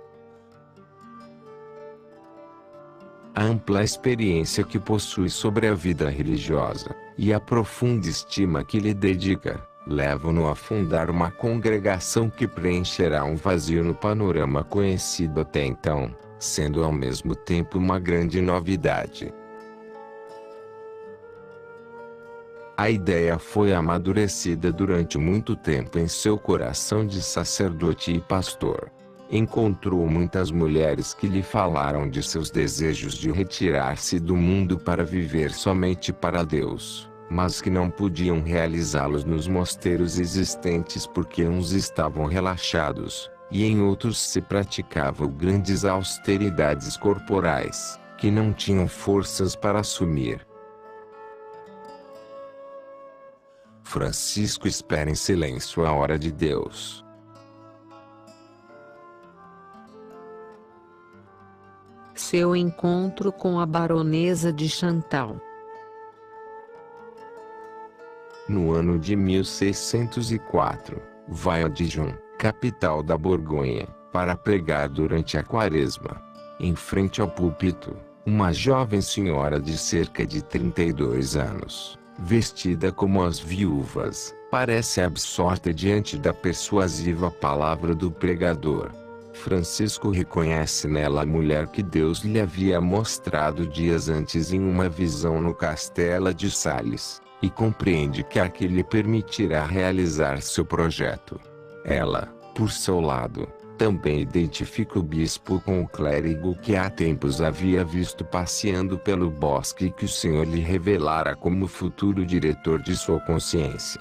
C: A ampla experiência que possui sobre a vida religiosa, e a profunda estima que lhe dedica, levam-no a fundar uma congregação que preencherá um vazio no panorama conhecido até então, sendo ao mesmo tempo uma grande novidade. A ideia foi amadurecida durante muito tempo em seu coração de sacerdote e pastor. Encontrou muitas mulheres que lhe falaram de seus desejos de retirar-se do mundo para viver somente para Deus, mas que não podiam realizá-los nos mosteiros existentes porque uns estavam relaxados, e em outros se praticavam grandes austeridades corporais, que não tinham forças para assumir. Francisco espera em silêncio a hora de Deus.
B: Seu encontro com a baronesa de Chantal.
C: No ano de 1604, vai a Dijon, capital da Borgonha, para pregar durante a Quaresma. Em frente ao púlpito, uma jovem senhora de cerca de 32 anos, vestida como as viúvas, parece absorta diante da persuasiva palavra do pregador. Francisco reconhece nela a mulher que Deus lhe havia mostrado dias antes em uma visão no Castelo de Sales, e compreende que aquele lhe permitirá realizar seu projeto. Ela, por seu lado, também identifica o bispo com o clérigo que há tempos havia visto passeando pelo bosque e que o Senhor lhe revelara como futuro diretor de sua consciência.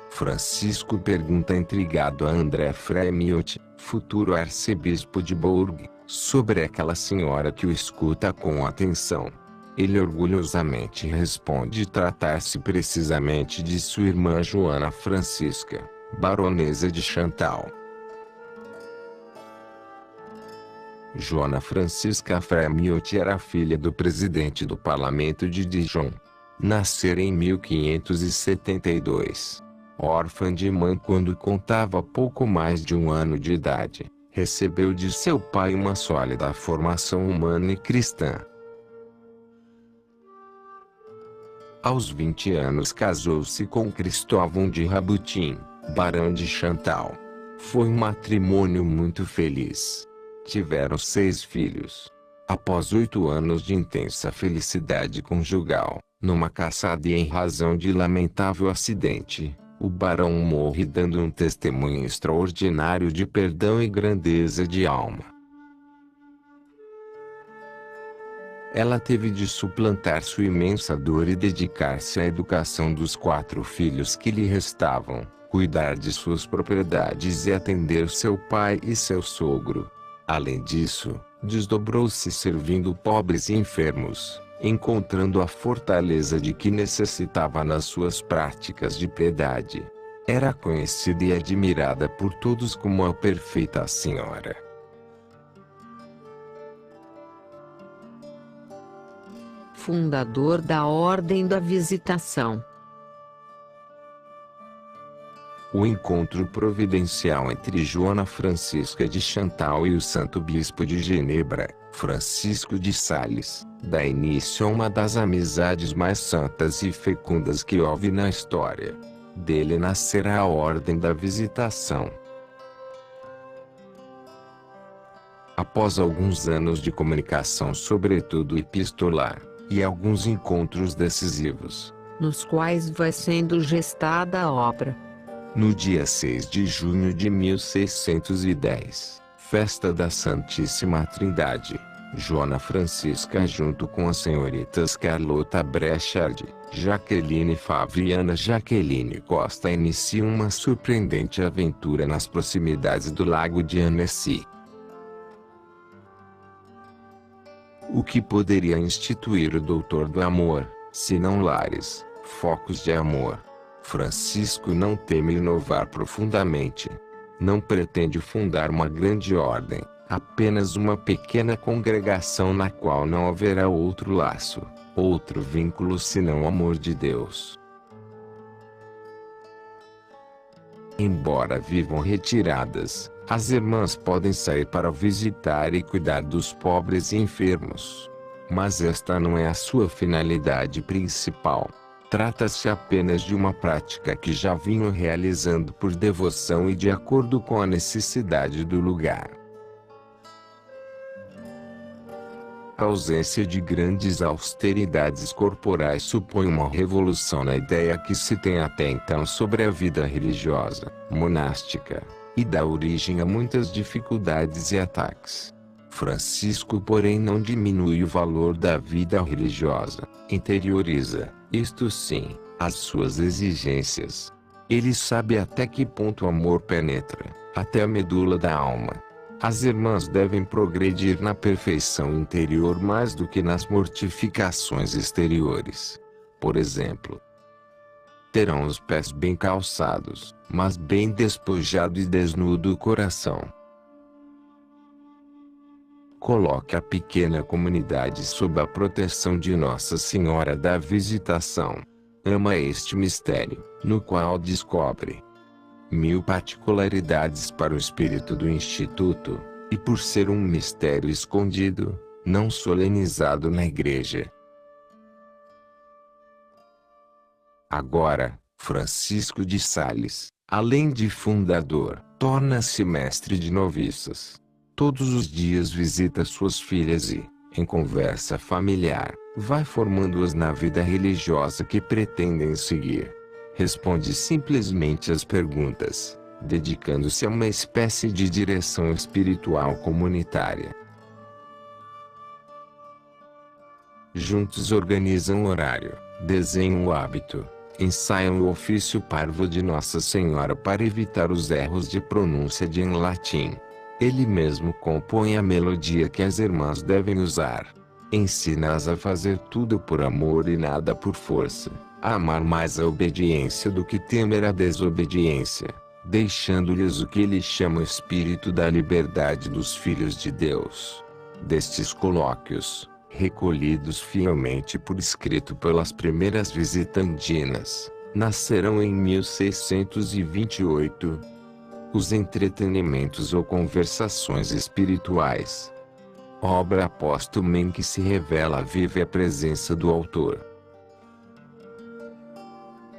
C: Francisco pergunta intrigado a André Frémiotte, futuro arcebispo de Bourges, sobre aquela senhora que o escuta com atenção. Ele orgulhosamente responde tratar-se precisamente de sua irmã Joana Francisca, baronesa de Chantal. Joana Francisca Frémiotte era filha do presidente do parlamento de Dijon. Nascera em 1572. Órfã de mãe quando contava pouco mais de 1 ano de idade, recebeu de seu pai uma sólida formação humana e cristã. Aos 20 anos casou-se com Cristóvão de Rabutin, barão de Chantal. Foi um matrimônio muito feliz. Tiveram 6 filhos. Após 8 anos de intensa felicidade conjugal, numa caçada e em razão de lamentável acidente, o barão morre dando um testemunho extraordinário de perdão e grandeza de alma. Ela teve de suplantar sua imensa dor e dedicar-se à educação dos 4 filhos que lhe restavam, cuidar de suas propriedades e atender seu pai e seu sogro. Além disso, desdobrou-se servindo pobres e enfermos, encontrando a fortaleza de que necessitava nas suas práticas de piedade. Era conhecida e admirada por todos como a perfeita senhora.
B: Fundador da Ordem da Visitação.
C: O encontro providencial entre Joana Francisca de Chantal e o Santo Bispo de Genebra, Francisco de Sales, dá início a uma das amizades mais santas e fecundas que houve na história. Dele nascerá a Ordem da Visitação. Após alguns anos de comunicação, sobretudo epistolar, e alguns encontros decisivos,
B: nos quais vai sendo gestada a obra.
C: No dia 6 de junho de 1610, festa da Santíssima Trindade, Joana Francisca junto com as senhoritas Carlota Brechard, Jaqueline Favre e Ana Jaqueline Costa iniciam uma surpreendente aventura nas proximidades do lago de Annecy. O que poderia instituir o doutor do amor, se não lares, focos de amor? Francisco não teme inovar profundamente. Não pretende fundar uma grande ordem, apenas uma pequena congregação na qual não haverá outro laço, outro vínculo senão o amor de Deus. Embora vivam retiradas, as irmãs podem sair para visitar e cuidar dos pobres e enfermos. Mas esta não é a sua finalidade principal. Trata-se apenas de uma prática que já vinham realizando por devoção e de acordo com a necessidade do lugar. completa ausência de grandes austeridades corporais supõe uma revolução na ideia que se tem até então sobre a vida religiosa, monástica, e dá origem a muitas dificuldades e ataques. Francisco, porém, não diminui o valor da vida religiosa, interioriza, isto sim, as suas exigências. Ele sabe até que ponto o amor penetra, até a medula da alma. As irmãs devem progredir na perfeição interior mais do que nas mortificações exteriores. Por exemplo, terão os pés bem calçados, mas bem despojado e desnudo o coração. Coloque a pequena comunidade sob a proteção de Nossa Senhora da Visitação. Ama este mistério, no qual descobre 1000 particularidades para o espírito do Instituto, e por ser um mistério escondido, não solenizado na Igreja. Agora, Francisco de Sales, além de fundador, torna-se mestre de noviças. Todos os dias visita suas filhas e, em conversa familiar, vai formando-as na vida religiosa que pretendem seguir. Responde simplesmente às perguntas, dedicando-se a uma espécie de direção espiritual comunitária. Juntos organizam o horário, desenham o hábito, ensaiam o ofício parvo de Nossa Senhora para evitar os erros de pronúncia de em latim. Ele mesmo compõe a melodia que as irmãs devem usar. Ensina-as a fazer tudo por amor e nada por força, a amar mais a obediência do que temer a desobediência, deixando-lhes o que ele chama o espírito da liberdade dos filhos de Deus. Destes colóquios, recolhidos fielmente por escrito pelas primeiras visitandinas, nascerão em 1628 os entretenimentos ou conversações espirituais. Obra póstuma em que se revela viva a presença do autor.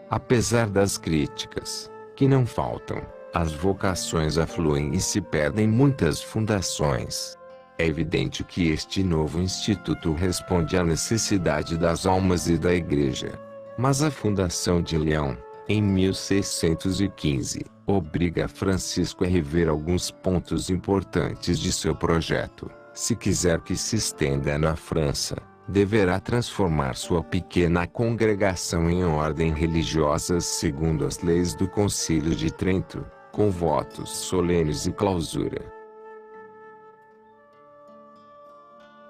C: Apesar das críticas, que não faltam, as vocações afluem e se perdem muitas fundações. É evidente que este novo instituto responde à necessidade das almas e da Igreja. Mas a fundação de Leão, em 1615, obriga Francisco a rever alguns pontos importantes de seu projeto. Se quiser que se estenda na França, deverá transformar sua pequena congregação em ordem religiosas segundo as leis do Concílio de Trento, com votos solenes e clausura.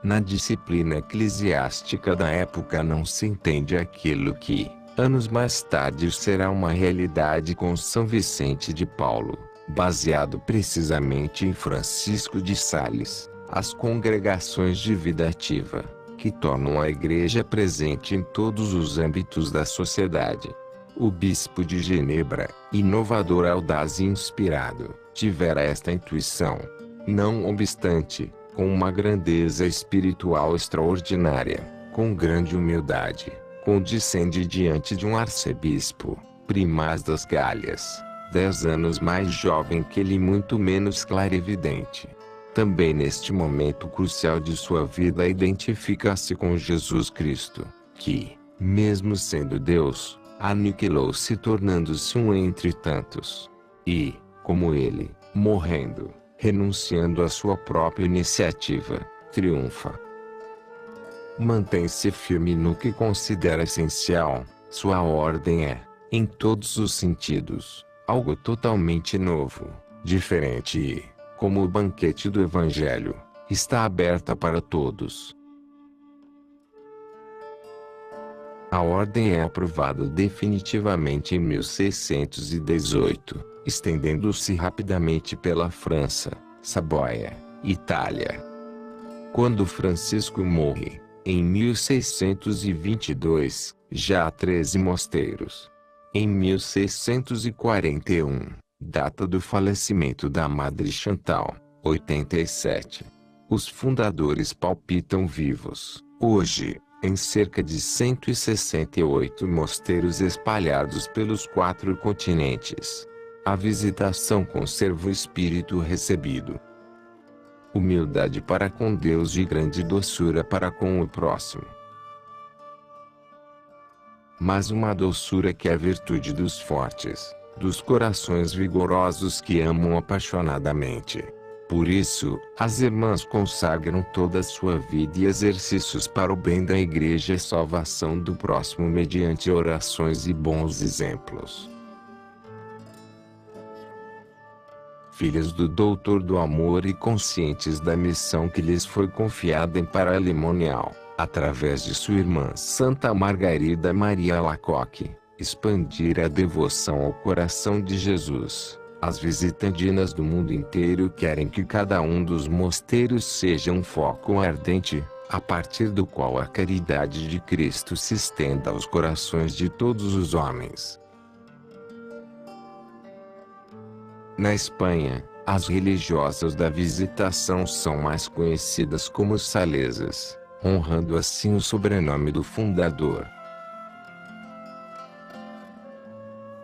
C: Na disciplina eclesiástica da época não se entende aquilo que, anos mais tarde, será uma realidade com São Vicente de Paulo, baseado precisamente em Francisco de Sales, as congregações de vida ativa, que tornam a Igreja presente em todos os âmbitos da sociedade. O bispo de Genebra, inovador, audaz e inspirado, tivera esta intuição. Não obstante, com uma grandeza espiritual extraordinária, com grande humildade, condescende diante de um arcebispo, primaz das Galhas, 10 anos mais jovem que ele e muito menos clarividente. Também neste momento crucial de sua vida identifica-se com Jesus Cristo, que, mesmo sendo Deus, aniquilou-se tornando-se um entre tantos. E, como ele, morrendo, renunciando à sua própria iniciativa, triunfa. Mantém-se firme no que considera essencial. Sua ordem é, em todos os sentidos, algo totalmente novo, diferente e, como o banquete do Evangelho, está aberta para todos. A ordem é aprovada definitivamente em 1618, estendendo-se rapidamente pela França, Saboia, Itália. Quando Francisco morre, em 1622, já há 13 mosteiros. Em 1641, data do falecimento da Madre Chantal, 87. Os fundadores palpitam vivos, hoje, em cerca de 168 mosteiros espalhados pelos 4 continentes. A visitação conserva o espírito recebido. humildade para com Deus e grande doçura para com o próximo. Mas uma doçura que é a virtude dos fortes, dos corações vigorosos que amam apaixonadamente. Por isso, as irmãs consagram toda a sua vida e exercícios para o bem da igreja e salvação do próximo mediante orações e bons exemplos. Filhas do Doutor do Amor e conscientes da missão que lhes foi confiada em Paralimonial, através de sua irmã Santa Margarida Maria Alacoque, expandir a devoção ao coração de Jesus. As visitandinas do mundo inteiro querem que cada um dos mosteiros seja um foco ardente, a partir do qual a caridade de Cristo se estenda aos corações de todos os homens. Na Espanha, as religiosas da Visitação são mais conhecidas como salesas, honrando assim o sobrenome do fundador.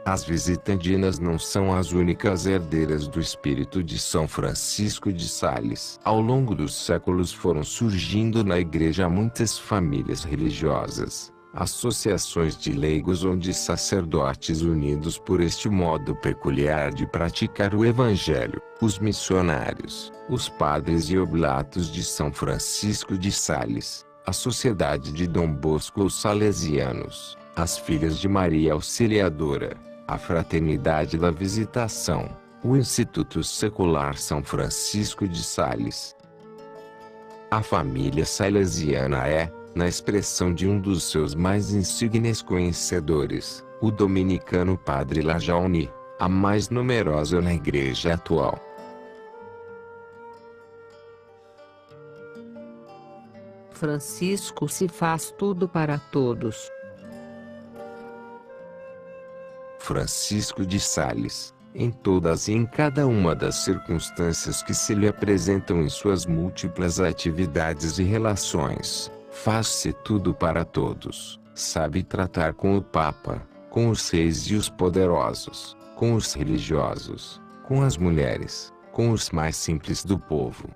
C: As visitandinas não são as únicas herdeiras do espírito de São Francisco de Sales. Ao longo dos séculos foram surgindo na igreja muitas famílias religiosas, associações de leigos ou de sacerdotes unidos por este modo peculiar de praticar o evangelho, os missionários, os padres e oblatos de São Francisco de Sales, a Sociedade de Dom Bosco os Salesianos, as Filhas de Maria Auxiliadora, a Fraternidade da Visitação, o Instituto Secular São Francisco de Sales. A família salesiana é, na expressão de um dos seus mais insignes conhecedores, o dominicano Padre Lajaune, a mais numerosa na igreja atual.
B: Francisco se faz tudo para todos.
C: Francisco de Sales, em todas e em cada uma das circunstâncias que se lhe apresentam em suas múltiplas atividades e relações, faz-se tudo para todos, sabe tratar com o Papa, com os reis e os poderosos, com os religiosos, com as mulheres, com os mais simples do povo.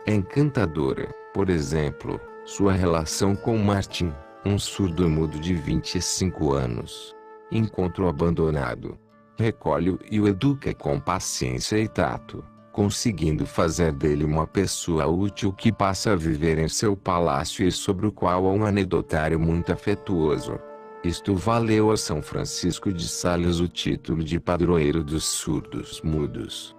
C: É encantadora, por exemplo, sua relação com Martim, um surdo-mudo de 25 anos. Encontra-o abandonado. Recolhe-o e o educa com paciência e tato, conseguindo fazer dele uma pessoa útil que passa a viver em seu palácio e sobre o qual há um anedotário muito afetuoso. Isto valeu a São Francisco de Sales o título de padroeiro dos surdos mudos.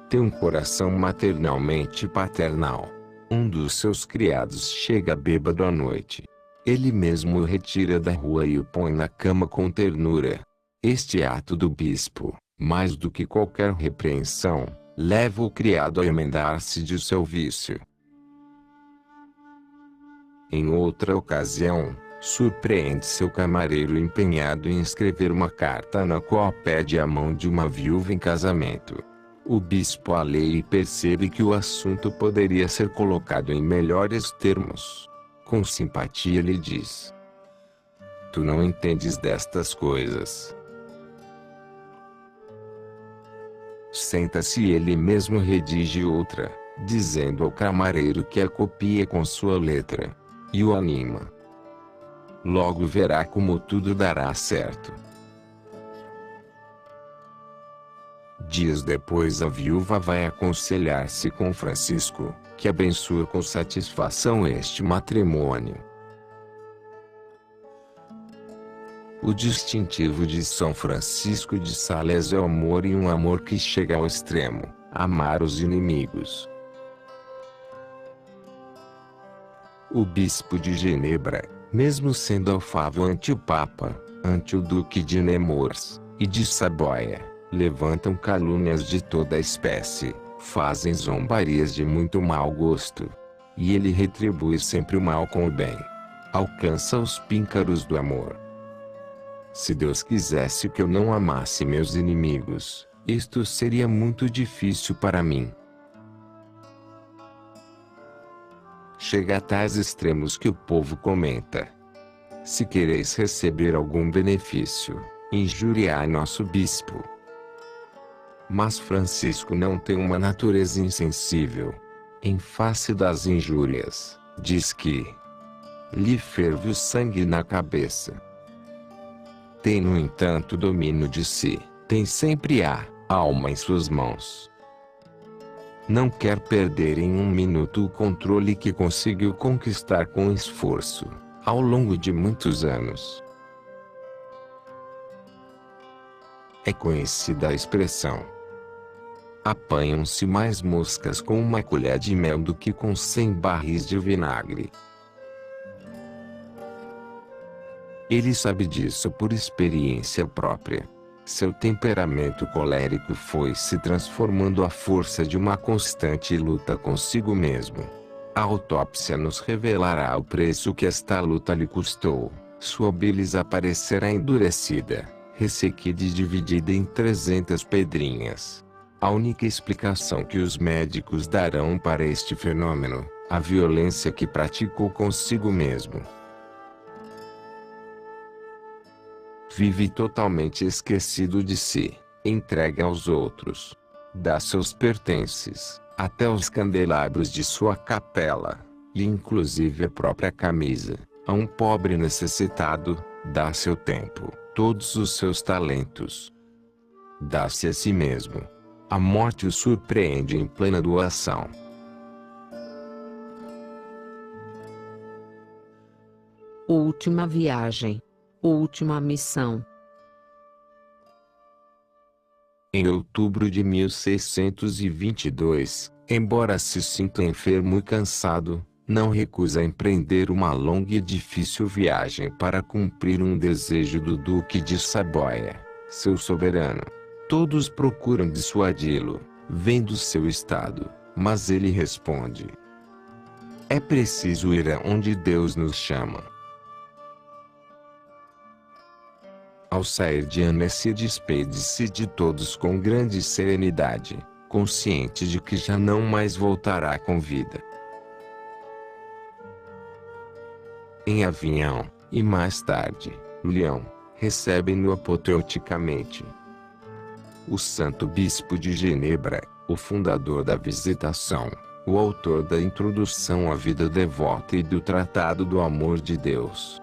C: Tem um coração maternalmente paternal. Um dos seus criados chega bêbado à noite. Ele mesmo o retira da rua e o põe na cama com ternura. Este ato do bispo, mais do que qualquer repreensão, leva o criado a emendar-se de seu vício. Em outra ocasião, surpreende seu camareiro empenhado em escrever uma carta na qual pede a mão de uma viúva em casamento. O bispo a lê e percebe que o assunto poderia ser colocado em melhores termos. Com simpatia lhe diz: "Tu não entendes destas coisas." Senta-se e ele mesmo redige outra, dizendo ao camareiro que a copia com sua letra. E o anima. Logo verá como tudo dará certo. Dias depois a viúva vai aconselhar-se com Francisco, que abençoa com satisfação este matrimônio. O distintivo de São Francisco de Sales é o amor, e um amor que chega ao extremo, amar os inimigos. O bispo de Genebra, mesmo sendo afável ante o Papa, ante o Duque de Nemours e de Saboia, levantam calúnias de toda espécie, fazem zombarias de muito mau gosto. E ele retribui sempre o mal com o bem. Alcança os píncaros do amor. Se Deus quisesse que eu não amasse meus inimigos, isto seria muito difícil para mim. Chega a tais extremos que o povo comenta: "Se quereis receber algum benefício, injuriai nosso bispo." Mas Francisco não tem uma natureza insensível. Em face das injúrias, diz que lhe ferve o sangue na cabeça. Tem no entanto domínio de si, tem sempre a alma em suas mãos. Não quer perder em um minuto o controle que conseguiu conquistar com esforço, ao longo de muitos anos. É conhecida a expressão: apanham-se mais moscas com uma colher de mel do que com 100 barris de vinagre. Ele sabe disso por experiência própria. Seu temperamento colérico foi se transformando à força de uma constante luta consigo mesmo. A autópsia nos revelará o preço que esta luta lhe custou. Sua bilis aparecerá endurecida, ressequida e dividida em 300 pedrinhas. A única explicação que os médicos darão para este fenômeno, a violência que praticou consigo mesmo. Vive totalmente esquecido de si, entregue aos outros. Dá seus pertences, até os candelabros de sua capela, e inclusive a própria camisa, a um pobre necessitado. Dá seu tempo, todos os seus talentos. Dá-se a si mesmo. A morte o surpreende em plena doação.
B: Última viagem. Última missão.
C: Em outubro de 1622, embora se sinta enfermo e cansado, não recusa empreender uma longa e difícil viagem para cumprir um desejo do Duque de Saboia, seu soberano. Todos procuram dissuadi-lo, vendo seu estado, mas ele responde: é preciso ir aonde Deus nos chama. Ao sair de Annecy, despede-se de todos com grande serenidade, consciente de que já não mais voltará com vida. Em Avignon, e mais tarde, Lyon, recebem-no apoteoticamente. O Santo Bispo de Genebra, o fundador da Visitação, o autor da Introdução à Vida Devota e do Tratado do Amor de Deus.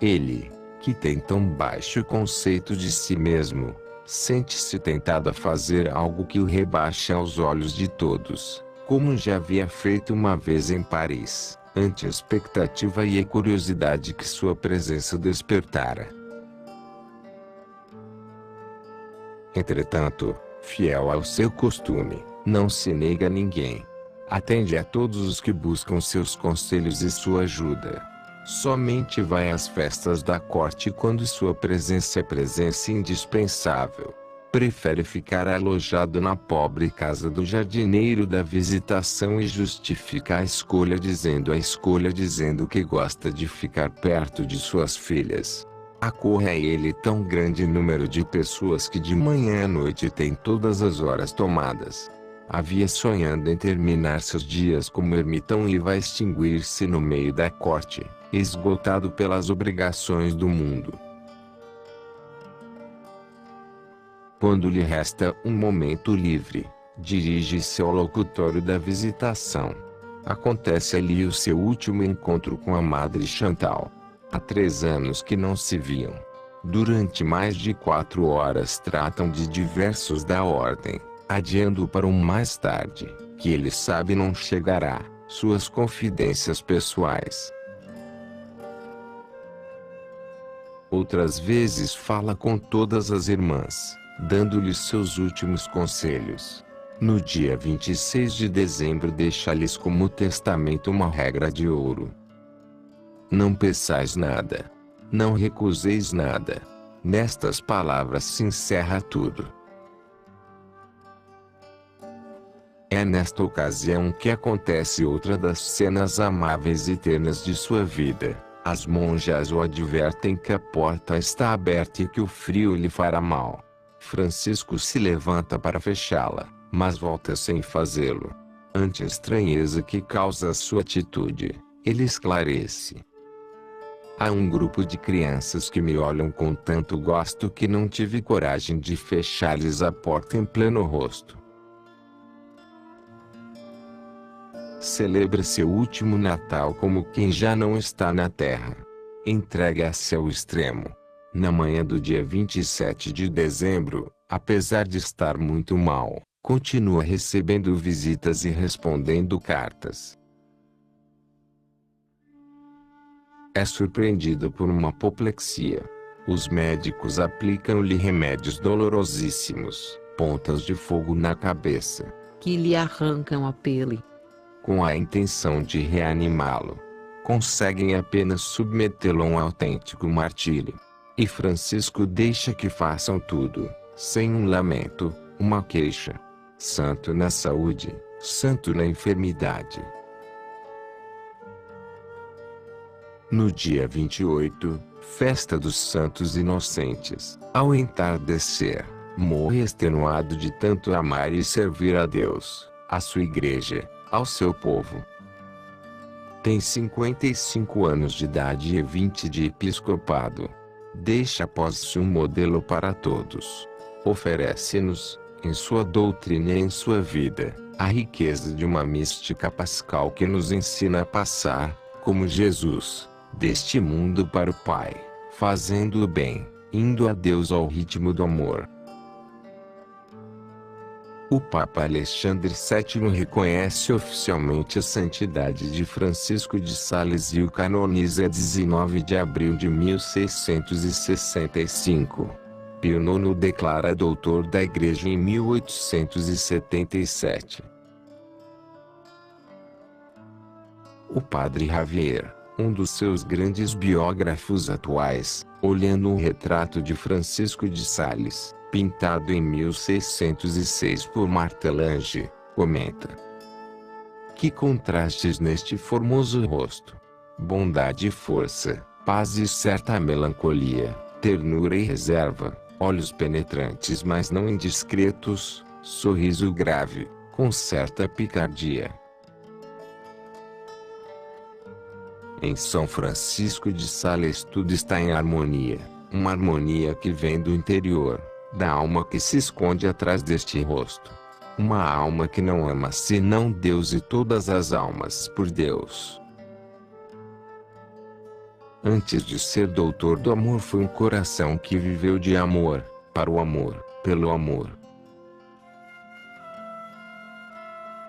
C: Ele, que tem tão baixo conceito de si mesmo, sente-se tentado a fazer algo que o rebaixe aos olhos de todos, como já havia feito uma vez em Paris, ante a expectativa e a curiosidade que sua presença despertara. Entretanto, fiel ao seu costume, não se nega a ninguém. Atende a todos os que buscam seus conselhos e sua ajuda. Somente vai às festas da corte quando sua presença é presença indispensável. Prefere ficar alojado na pobre casa do jardineiro da Visitação e justifica a escolha dizendo que gosta de ficar perto de suas filhas. Acorre a ele tão grande número de pessoas que de manhã à noite tem todas as horas tomadas. Havia sonhando em terminar seus dias como ermitão e vai extinguir-se no meio da corte, esgotado pelas obrigações do mundo. Quando lhe resta um momento livre, dirige-se ao locutório da Visitação. Acontece ali o seu último encontro com a Madre Chantal. Há 3 anos que não se viam. Durante mais de 4 horas tratam de diversos da ordem, adiando para um mais tarde, que ele sabe não chegará, suas confidências pessoais. Outras vezes fala com todas as irmãs, dando-lhes seus últimos conselhos. No dia 26 de dezembro deixa-lhes como testamento uma regra de ouro: não peçais nada, não recuseis nada. Nestas palavras se encerra tudo. É nesta ocasião que acontece outra das cenas amáveis e ternas de sua vida. As monjas o advertem que a porta está aberta e que o frio lhe fará mal. Francisco se levanta para fechá-la, mas volta sem fazê-lo. Ante a estranheza que causa a sua atitude, ele esclarece: Há um grupo de crianças que me olham com tanto gosto que não tive coragem de fechar-lhes a porta em pleno rosto. Celebre seu último Natal como quem já não está na Terra. Entregue-se ao extremo. Na manhã do dia 27 de dezembro, apesar de estar muito mal, continua recebendo visitas e respondendo cartas. É surpreendido por uma apoplexia. Os médicos aplicam-lhe remédios dolorosíssimos, pontas de fogo na cabeça,
B: que lhe arrancam a pele.
C: Com a intenção de reanimá-lo. Conseguem apenas submetê-lo a um autêntico martírio. E Francisco deixa que façam tudo, sem um lamento, uma queixa. Santo na saúde, santo na enfermidade. No dia 28, festa dos Santos Inocentes, ao entardecer, morre extenuado de tanto amar e servir a Deus, a sua igreja, ao seu povo. Tem 55 anos de idade e 20 de episcopado. Deixa após si um modelo para todos. Oferece-nos, em sua doutrina e em sua vida, a riqueza de uma mística pascal que nos ensina a passar, como Jesus, deste mundo para o Pai, fazendo o bem, indo a Deus ao ritmo do amor. O Papa Alexandre VII reconhece oficialmente a santidade de Francisco de Sales e o canoniza 19 de abril de 1665. Pio IX o declara doutor da Igreja em 1877. O padre Javier, um dos seus grandes biógrafos atuais, olhando o retrato de Francisco de Sales, pintado em 1606 por Martelange, comenta: que contrastes neste formoso rosto! Bondade e força, paz e certa melancolia, ternura e reserva, olhos penetrantes mas não indiscretos, sorriso grave, com certa picardia. Em São Francisco de Sales tudo está em harmonia, uma harmonia que vem do interior, da alma que se esconde atrás deste rosto. Uma alma que não ama senão Deus e todas as almas por Deus. Antes de ser doutor do amor foi um coração que viveu de amor, para o amor, pelo amor.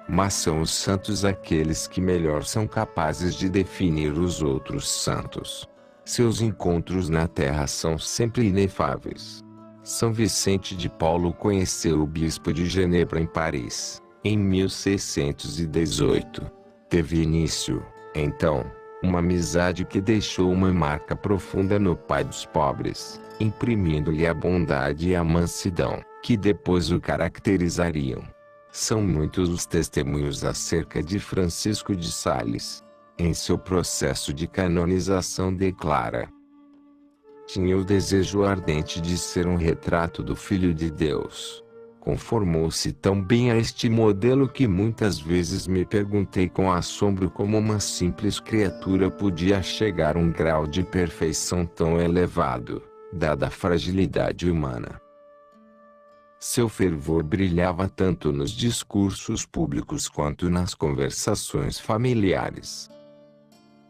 C: Mas são os santos aqueles que melhor são capazes de definir os outros santos. Seus encontros na terra são sempre inefáveis. São Vicente de Paulo conheceu o bispo de Genebra em Paris, em 1618. Teve início, então, uma amizade que deixou uma marca profunda no pai dos pobres, imprimindo-lhe a bondade e a mansidão, que depois o caracterizariam. São muitos os testemunhos acerca de Francisco de Sales. Em seu processo de canonização declara: tinha o desejo ardente de ser um retrato do Filho de Deus. Conformou-se tão bem a este modelo que muitas vezes me perguntei com assombro como uma simples criatura podia chegar a um grau de perfeição tão elevado, dada a fragilidade humana. Seu fervor brilhava tanto nos discursos públicos quanto nas conversações familiares.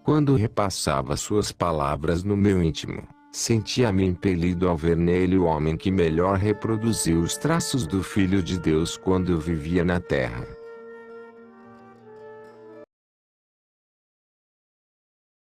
C: Quando repassava suas palavras no meu íntimo, sentia-me impelido ao ver nele o homem que melhor reproduziu os traços do Filho de Deus quando vivia na terra.